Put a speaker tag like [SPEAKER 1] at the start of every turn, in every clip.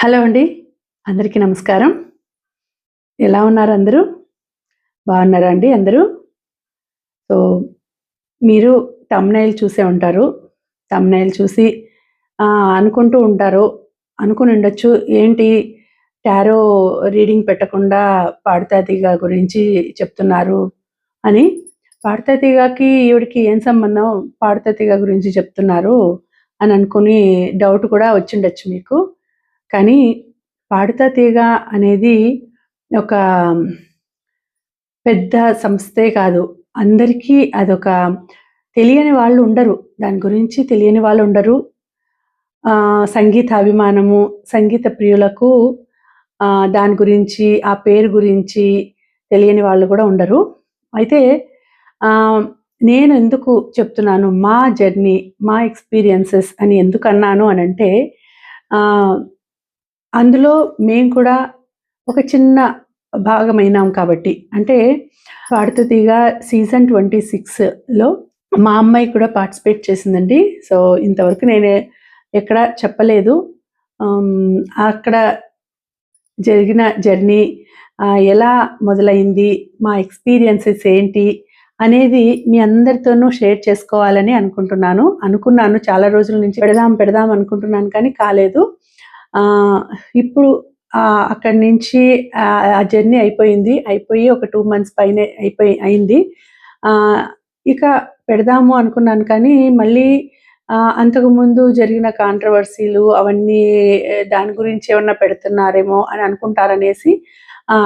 [SPEAKER 1] Hello అండి. అందరికీ నమస్కారం. ఎలా ఉన్నారు అందరూ? బాగున్నారా అండి అందరూ? సో, మీరు థంబ్‌నెయిల్ చూసే ఉంటారు. థంబ్‌నెయిల్ చూసి అనుకుంటూ ఉంటారు. అనుకునుండొచ్చు, ఏంటి టారో రీడింగ్ పెట్టకుండా పాడుతా తీగ గురించి చెప్తున్నారు అని. పాడుతా తీగకి ఈవిడకి ఏం సంబంధం? పాడుతా తీగ గురించి చెప్తున్నారు అని అనుకుని డౌట్ కూడా వచ్చిండొచ్చు మీకు. కానీ పాడుతా తీగ అనేది ఒక పెద్ద సంస్థే కాదు. అందరికీ అదొక తెలియని వాళ్ళు ఉండరు. దాని గురించి తెలియని వాళ్ళు ఉండరు. సంగీత అభిమానము, సంగీత ప్రియులకు దాని గురించి, ఆ పేరు గురించి తెలియని వాళ్ళు కూడా ఉండరు. అయితే ఆహ్, నేను ఎందుకు చెప్తున్నాను, మా జర్నీ, మా ఎక్స్‌పీరియన్సెస్ అని ఎందుకన్నాను అనంటే, ఆహ్, అందులో మేము కూడా ఒక చిన్న భాగమైనాం కాబట్టి. అంటే పాడుతా తీగ సీజన్ 26లో మా అమ్మాయి కూడా పార్టిసిపేట్ చేసిందండి. సో, ఇంతవరకు నేను ఎక్కడ చెప్పలేదు. హ్మ్. అక్కడ జరిగిన జర్నీ ఎలా మొదలైంది, మా ఎక్స్‌పీరియన్సెస్ ఏంటి అనేది మీ అందరితోనూ షేర్ చేసుకోవాలని అనుకున్నాను చాలా రోజుల నుంచి పెడదాం అనుకుంటున్నాను కానీ కాలేదు. ఆహ్, ఇప్పుడు అక్కడి నుంచి ఆ జర్నీ అయిపోయింది. అయిపోయి ఒక 2 మంత్స్ పైనే అయింది. ఆహ్, ఇక పెడదాము అనుకున్నాను కానీ మళ్ళీ అంతకుముందు జరిగిన కాంట్రోవర్సీలు అవన్నీ దాని గురించి ఏమన్నా పెడుతున్నారేమో అని అనుకుంటారనేసి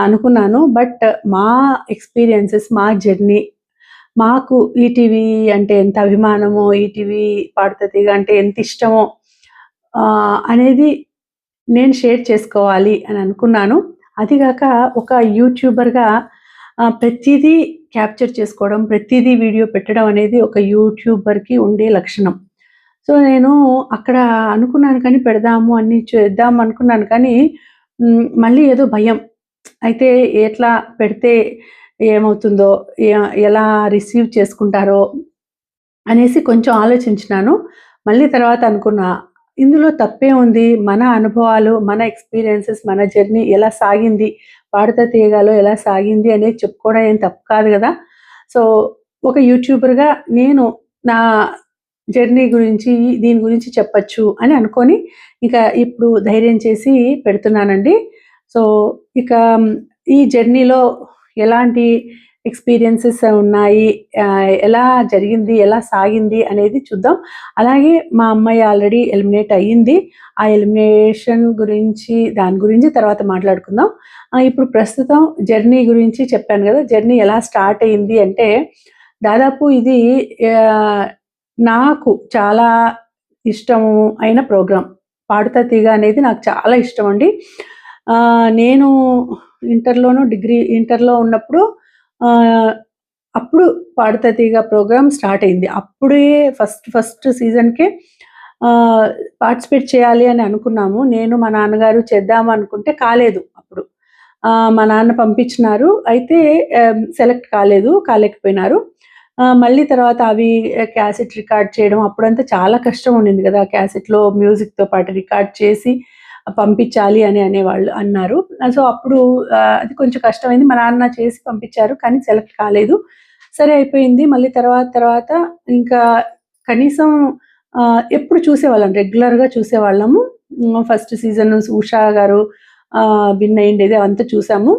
[SPEAKER 1] అనుకున్నాను. బట్ మా ఎక్స్‌పీరియన్సెస్, మా జర్నీ, మాకు ఈటీవీ అంటే ఎంత అభిమానమో, ఈటీవీ పాడుతా తీగ అంటే ఎంత ఇష్టమో అనేది నేను షేర్ చేసుకోవాలి అని అనుకున్నాను. అది గాక ఒక యూట్యూబర్‌గా ప్రతీదీ క్యాప్చర్ చేసుకోవడం, ప్రతీదీ వీడియో పెట్టడం అనేది ఒక యూట్యూబర్‌కి ఉండే లక్షణం. సో, నేను అక్కడ అనుకున్నాను కానీ పెడదాము అన్నీ చేద్దాం అనుకున్నాను కానీ మళ్ళీ ఏదో భయం. అయితే ఎట్లా పెడితే ఏమవుతుందో, ఎ ఎలా రిసీవ్ చేసుకుంటారో అనేసి కొంచెం ఆలోచించినాను. మళ్ళీ తర్వాత అనుకున్నా, ఇందులో తప్పేముంది? మన అనుభవాలు, మన ఎక్స్‌పీరియన్సెస్, మన జర్నీ ఎలా సాగింది, పాడుతా తీయగాలో ఎలా సాగింది అనేది చెప్పుకోవడం ఏం తప్పు కాదు గదా! సో, ఒక యూట్యూబర్‌గా నేను నా జర్నీ గురించి, దీని గురించి చెప్పొచ్చు అని అనుకోని, ఇక ఇప్పుడు ధైర్యం చేసి పెడుతున్నానండి. సో, ఇక ఈ జర్నీలో ఎలాంటి ఎక్స్‌పీరియన్సెస్ ఉన్నాయి, ఎలా జరిగింది, ఎలా సాగింది అనేది చూద్దాం. అలాగే మా అమ్మాయి ఆల్రెడీ ఎలిమినేట్ అయ్యింది. ఆ ఎలిమినేషన్ గురించి, దాని గురించి తర్వాత మాట్లాడుకుందాం. ఇప్పుడు ప్రస్తుతం జర్నీ గురించి చెప్పాను గదా! జర్నీ ఎలా స్టార్ట్ అయింది అంటే, దాదాపు ఇది ఆహ్, నాకు చాలా ఇష్టము అయిన ప్రోగ్రామ్. 'పాడుతా తీగ' అనేది నాకు చాలా ఇష్టమండి. నేను ఇంటర్‌లో ఉన్నప్పుడు ఆహ్, అప్పుడు 'పాడుతా తీగ' ప్రోగ్రామ్ స్టార్ట్ అయింది. అప్పుడే ఫస్ట్ సీజన్‌కే ఆహ్, పార్టిసిపేట్ చేయాలి అని అనుకున్నాము. నేను, మా నాన్నగారు చేద్దాం అనుకుంటే కాలేదు అప్పుడు. మా నాన్న పంపించినారు. అయితే సెలెక్ట్ కాలేకపోయినారు. మళ్ళీ తర్వాత అవి క్యాసెట్ రికార్డ్ చేయడం అప్పుడంతా చాలా కష్టం ఉండింది గదా! క్యాసెట్‌లో మ్యూజిక్‌తో పాటు రికార్డ్ చేసి పంపించాలి అని అన్నారు. సో, అప్పుడు అది కొంచెం కష్టమైంది. మా నాన్న చేసి పంపించారు. కానీ సెలెక్ట్ కాలేదు. సరే అయిపోయింది. మళ్ళీ తర్వాత ఇంకా కనీసం ఎప్పుడు చూసేవాళ్ళం. రెగ్యులర్‌గా చూసేవాళ్ళము. ఫస్ట్ సీజన్ ఉషా గారు విన్ అయ్యిండేది అవంతా చూసాము.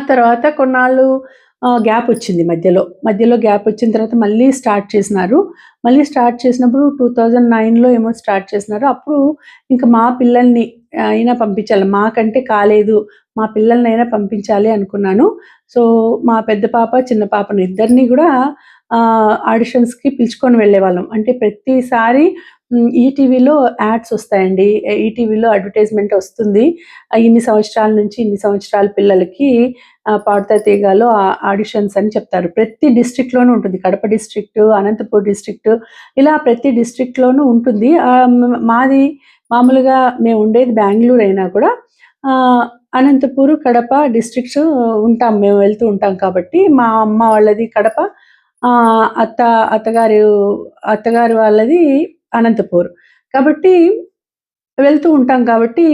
[SPEAKER 1] తర్వాత కొన్నాళ్ళు గ్యాపొచ్చింది మధ్యలో. మధ్యలో గ్యాపొచ్చిన తర్వాత మళ్ళీ స్టార్ట్ చేసినారు. మళ్ళీ స్టార్ట్ చేసినప్పుడు 2009లో ఏమో స్టార్ట్ చేసినారు. అప్పుడు ఇంక మా పిల్లల్ని అయినా పంపించాలి. మాకంటే కాలేదు. మా పిల్లలనైనా పంపించాలి అనుకున్నాను. సో, మా పెద్ద పాప, చిన్న పాపను ఇద్దరిని గూడా ఆడిషన్స్‌కి పిలుచుకొని వెళ్ళేవాళ్ళం. అంటే ప్రతిసారి ఈటీవీలో యాడ్స్ ఒస్తాయండి. ఈటీవీలో అడ్వర్టైజ్‌మెంట్ ఒస్తుంది. ఇన్ని సంవత్సరాల నుంచి ఇన్ని సంవత్సరాల పిల్లలకి పాడుతా తీగలో ఆడిషన్స్ అని చెప్తారు. ప్రతి డిస్ట్రిక్ట్‌లోనూ ఉంటుంది. కడప డిస్ట్రిక్ట్, అనంతపూర్ డిస్ట్రిక్ట్ ఇలా ప్రతి డిస్ట్రిక్ట్‌లోనూ ఉంటుంది. మాది మామూలుగా మేము ఉండేది బెంగుళూరు అయినా కూడా ఆహ్, అనంతపూరు, కడప డిస్ట్రిక్ట్స్ మేము వెళ్తూ ఉంటాం కాబట్టి మా అమ్మ వాళ్ళది కడప, ఆహ్, అత్త అత్తగారు అత్తగారు వాళ్ళది అనంతపూర్. కాబట్టి వెళ్తూ ఉంటాం కాబట్టి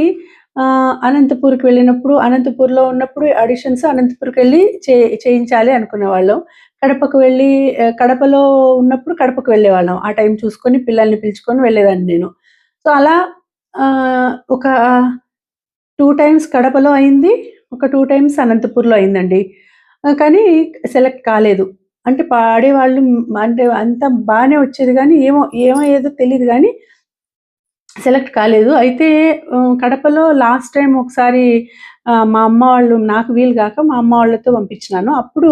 [SPEAKER 1] అనంతపూర్‌కి వెళ్ళినప్పుడు అనంతపూర్‌లో ఉన్నప్పుడు ఆడిషన్స్ అనంతపూర్‌కెళ్ళి చేయించాలి అనుకునేవాళ్ళం. కడపకు వెళ్ళి కడపలో ఉన్నప్పుడు కడపకు వెళ్ళేవాళ్ళం. ఆ టైం చూసుకొని పిల్లల్ని పిలుచుకొని వెళ్ళేదాన్ని నేను. సో, అలా ఒక 2 టైమ్స్ కడపలో అయింది. ఒక 2 టైమ్స్ అనంతపూర్‌లో అయిందండి. కానీ సెలెక్ట్ కాలేదు. అంటే పాడేవాళ్ళు అంటే అంతా బానే వచ్చేది గానీ ఏమయ్యేదో తెలీదు గానీ సెలెక్ట్ కాలేదు. అయితే కడపలో లాస్ట్ టైమ్ ఒకసారి మా అమ్మ వాళ్ళు నాకు వీలు గాక మా అమ్మ వాళ్ళతో పంపించినాను. అప్పుడు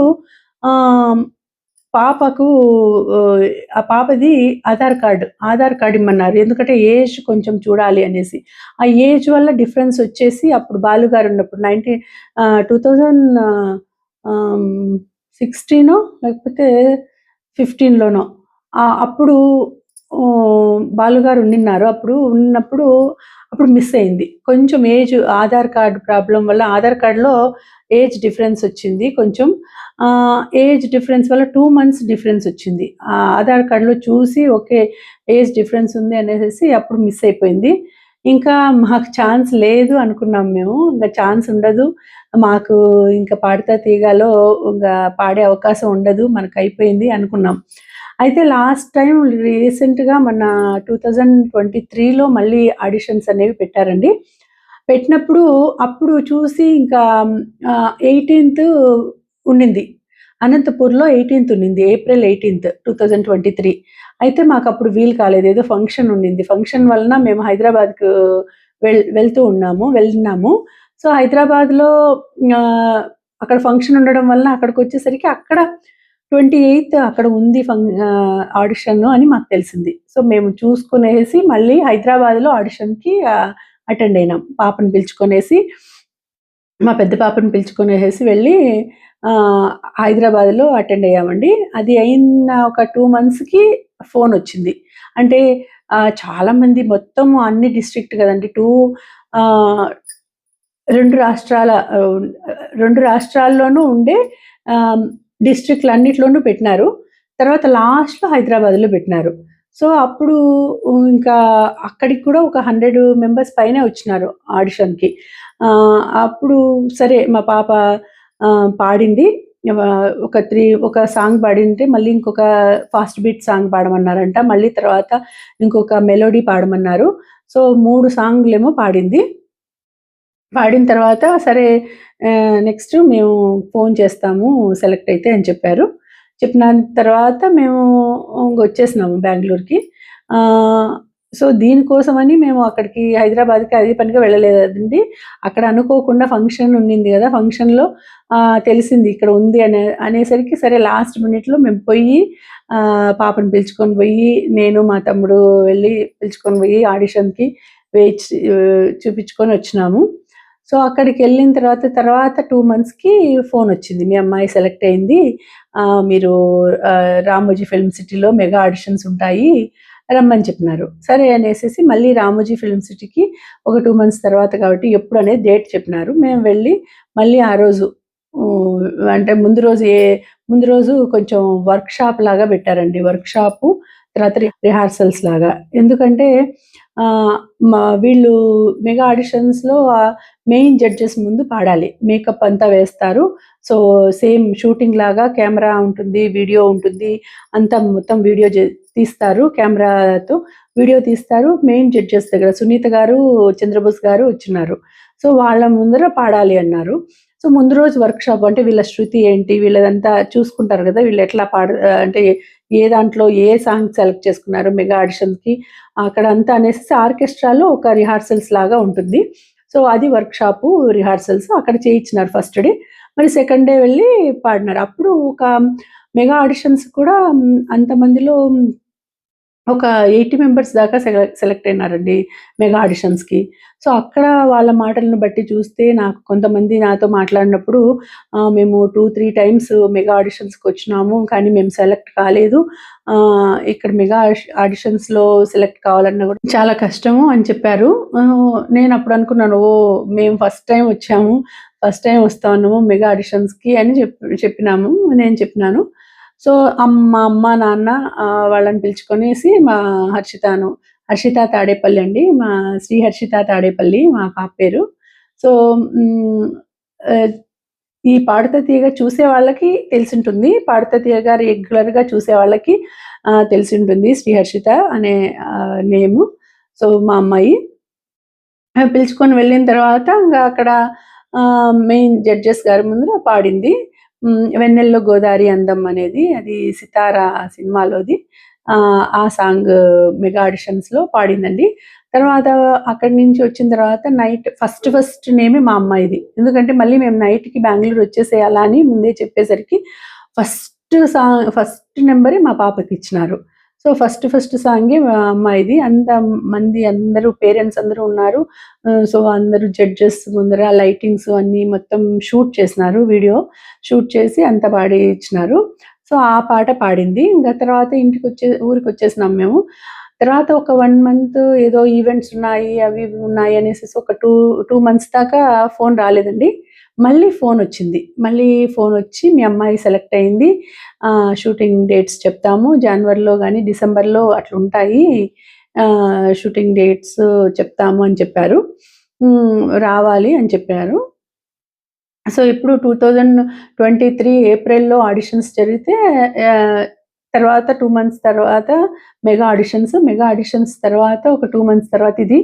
[SPEAKER 1] ఆహ్, పాపకు ఆహ్, ఆ పాపది ఆధార్ కార్డ్ ఇమ్మన్నారు. ఎందుకంటే ఏజ్ కొంచెం చూడాలి అనేసి. ఆ ఏజ్ వల్ల డిఫరెన్స్ వచ్చేసి అప్పుడు బాలుగారు ఉన్నప్పుడు 2000 ఆహ్, 16 లేకపోతే 15లోనో అప్పుడు బాలుగారు ఉండిన్నారు. అప్పుడు మిస్ అయింది. కొంచెం ఏజ్ ఆధార్ కార్డ్ ప్రాబ్లమ్ వల్ల ఆధార్ కార్డ్‌లో ఏజ్ డిఫరెన్స్ వచ్చింది కొంచెం. ఏజ్ డిఫరెన్స్ వల్ల 2 మంత్స్ డిఫరెన్స్ వచ్చింది. ఆధార్ కార్డ్‌లో చూసి ఓకే. ఏజ్ డిఫరెన్స్ ఉంది అనేసేసి అప్పుడు మిస్ అయిపోయింది. ఇంకా మాకు ఛాన్స్ లేదు అనుకున్నాం మేము. ఇంక ఛాన్స్ ఉండదు. మాకు ఇంక పాడుతా తీగలో ఇంగ పాడే అవకాశం ఉండదు. మనకయిపోయింది అనుకున్నాం. అయితే లాస్ట్ టైమ్ రీసెంట్‌గా మన 2023లో మళ్ళీ ఆడిషన్స్ అనేవి పెట్టారండి. పెట్టినప్పుడు అప్పుడు చూసి ఇంకా 18థ్ ఉండింది. అనంతపూర్‌లో 18థ్ ఉండింది. ఏప్రిల్ 18థ్ 2023. అయితే మాకప్పుడు వీలు కాలేదు. ఏదో ఫంక్షన్ ఉండింది. ఫంక్షన్ వలన మేము హైదరాబాద్‌కు వెళ్ళినాము. సో, హైదరాబాద్‌లో ఆహ్, అక్కడ ఫంక్షన్ ఉండడం వలన అక్కడికొచ్చేసరికి అక్కడ 28థ్ అక్కడ ఉంది ఆడిషను అని మాకు తెలిసింది. సో, మేము చూసుకునేసి మళ్ళీ హైదరాబాద్‌లో ఆడిషన్‌కి అటెండ్ అయినాం. పాపని పిలుచుకొనేసి మా పెద్ద పాపని పిలుచుకొనేసేసి వెళ్ళి ఆహ్, హైదరాబాద్‌లో అటెండ్ అయ్యామండి. అది అయిన ఒక 2 మంత్స్‌కి ఫోనొచ్చింది. అంటే చాలామంది మొత్తం అన్ని డిస్ట్రిక్ట్ కదండీ. ఆహ్, 2 రాష్ట్రాల 2 రాష్ట్రాల్లోనూ ఉండే ఆహ్, డిస్ట్రిక్ట్‌లన్నిట్లోనూ పెట్టినారు. తర్వాత లాస్ట్‌లో హైదరాబాద్‌లో పెట్టినారు. సో, అప్పుడు ఇంకా అక్కడికి కూడా ఒక 100 మెంబర్స్ పైనే వచ్చినారు ఆడిషన్‌కి. అప్పుడు సరే మా పాప పాడింది. ఒక సాంగ్ పాడింటే మళ్ళీ ఇంకొక ఫాస్ట్ బీట్ సాంగ్ పాడమన్నారంట. మళ్ళీ తర్వాత ఇంకొక మెలోడీ పాడమన్నారు. సో, 3 సాంగ్‌లేమో పాడింది. పాడిన తర్వాత సరే నెక్స్ట్ మేము ఫోన్ చేస్తాము సెలెక్ట్ అయితే అని చెప్పారు. చెప్పిన తర్వాత మేము ఇంగొచ్చేసినాము బెంగుళూరుకి. ఆహ్, సో, దీనికోసమని మేము అక్కడికి హైదరాబాద్‌కి అదే పనిగా వెళ్ళలేదండి. అక్కడ అనుకోకుండా ఫంక్షన్ ఉండింది గదా! ఫంక్షన్‌లో తెలిసింది ఇక్కడ ఉంది అనేసరికి సరే లాస్ట్ మినిట్‌లో మేము పొయ్యి పాపని పిలుచుకొని బోయి, నేను మా తమ్ముడు వెళ్ళి పిలుచుకొని బోయి ఆడిషన్‌కి చూపించుకొని వచ్చినాము. సో, అక్కడికెళ్ళిన తర్వాత 2 మంత్స్‌కి ఫోనొచ్చింది. మీ అమ్మాయి సెలెక్ట్ అయింది. మీరు 'రామోజీ ఫిల్మ్ సిటీలో మెగా ఆడిషన్స్ ఉంటాయి. రమ్మని చెప్పినారు. సరే అనేసేసి మళ్ళీ 'రామోజీ ఫిల్మ్ సిటీకి' ఒక 2 మంత్స్ తర్వాత కాబట్టి ఎప్పుడనేది డేట్ చెప్పినారు. మేము వెళ్ళి మళ్ళీ ఆ రోజు హ్మ్, అంటే ముందు రోజు కొంచెం వర్క్‌షాప్ లాగా పెట్టారండి. వర్క్‌షాపు తర్వాత రిహార్సల్స్ లాగా. ఎందుకంటే ఆహ్, వీళ్ళు మెగా ఆడిషన్స్‌లో మెయిన్ జడ్జెస్ ముందు పాడాలి. మేకప్ అంతా వేస్తారు. సో, సేమ్ షూటింగ్ లాగా కెమెరా ఉంటుంది, వీడియో ఉంటుంది. అంతా మొత్తం వీడియో తీస్తారు. కెమెరాతో వీడియో తీస్తారు. మెయిన్ జడ్జెస్ దగ్గర సునీత గారు, చంద్రబోస్ గారు వచ్చున్నారు. సో, వాళ్ళ ముందర పాడాలి అన్నారు. సో, ముందు రోజు వర్క్‌షాప్ అంటే వీళ్ళ శృతి ఏంటి, వీళ్ళదంతా చూసుకుంటారు గదా! వీళ్ళు ఎట్లా అంటే ఏ దాంట్లో ఏ సాంగ్ సెలెక్ట్ చేసుకున్నారు మెగా ఆడిషన్స్‌కి అక్కడంతా అనేసేసి ఆర్కెస్ట్రాలో ఒక రిహార్సల్స్ లాగా ఉంటుంది. సో, అది వర్క్‌షాపు, రిహార్సల్స్ అక్కడ చేయించినారు ఫస్ట్ డే. మరి సెకండ్ డే వెళ్ళి పాడినారు. అప్పుడు ఒక మెగా ఆడిషన్స్ కూడా అంతమందిలో ఒక 80 మెంబర్స్ దాకా సెలెక్ట్ అయినారండి మెగా ఆడిషన్స్‌కి. సో, అక్కడ వాళ్ళ మాటలను బట్టి చూస్తే నాకు కొంతమంది నాతో మాట్లాడినప్పుడు మేము 2, 3 టైమ్స్ మెగా ఆడిషన్స్‌కొచ్చినాము. కానీ మేము సెలెక్ట్ కాలేదు. ఇక్కడ మెగా ఆడిషన్స్‌లో సెలెక్ట్ కావాలన్నా కూడా చాలా కష్టము అని చెప్పారు. నేనప్పుడు అనుకున్నాను ఓహ్! మేము ఫస్ట్ టైమ్ వచ్చాము. ఫస్ట్ టైమ్ వస్తా ఉన్నాము మెగా ఆడిషన్స్‌కి అని చెప్పినాము. నేను చెప్పినాను. సో, మా అమ్మ, నాన్న వాళ్ళని పిలుచుకొనేసి మా హర్షిత తాడేపల్లి అండి. మా శ్రీ హర్షిత తాడేపల్లి మా పాప పేరు. సో, ఈ పాడుతా తీయగా చూసే వాళ్ళకి తెలిసుంటుంది. పాడుతా తీయగా రెగ్యులర్‌గా చూసే వాళ్ళకి తెలిసుంటుంది. శ్రీ హర్షిత అనే నేము. సో, మా అమ్మాయి. పిలుచుకొని వెళ్ళిన తర్వాత అక్కడ మెయిన్ జడ్జెస్ గారి ముందర పాడింది. 'వెన్నెల్లో గోదారి అందం' అనేది అది 'సితార' సినిమాలోది. ఆ సాంగ్ మెగా ఆడిషన్స్‌లో పాడిందండి. తర్వాత అక్కడి నుంచి వచ్చిన తర్వాత నైట్ ఫస్ట్ నేమే మా అమ్మాయిది. ఎందుకంటే మళ్ళీ మేము నైట్‌కి బెంగుళూరు వచ్చేసేయాలా అని ముందే చెప్పేసరికి ఫస్ట్ నంబరే మా పాపకిచ్చినారు. సో, ఫస్ట్ సాంగే మా అమ్మాయిది. మంది అందరూ పేరెంట్స్ అందరూ ఉన్నారు. సో, అందరూ జడ్జెస్ ముందర లైటింగ్స్ అన్నీ మొత్తం షూట్ చేసినారు. వీడియో షూట్ చేసి అంతా పాడిచ్చినారు. సో, ఆ పాట పాడింది. ఇంక తర్వాత ఊరికొచ్చేసినాం మేము. తర్వాత ఒక 1 మంత్ ఏదో ఈవెంట్స్ ఉన్నాయి, అవి ఇవి ఉన్నాయి అనేసేసి ఒక 2 మంత్స్ దాకా ఫోను రాలేదండి. మళ్ళీ ఫోనొచ్చింది. మళ్ళీ ఫోనొచ్చి మీ అమ్మాయి సెలెక్ట్ అయింది. షూటింగ్ డేట్స్ చెప్తాము. జనవరిలో గాని, డిసెంబర్‌లో అట్లుంటాయి. షూటింగ్ డేట్స్ చెప్తాము అని చెప్పారు. రావాలి అని చెప్పారు. సో, ఇప్పుడు 2023 ఏప్రిల్‌లో ఆడిషన్స్ జరిగితే తర్వాత 2 మంత్స్ తర్వాత మెగా ఆడిషన్స్ తర్వాత ఒక 2 మంత్స్ తర్వాత ఇది.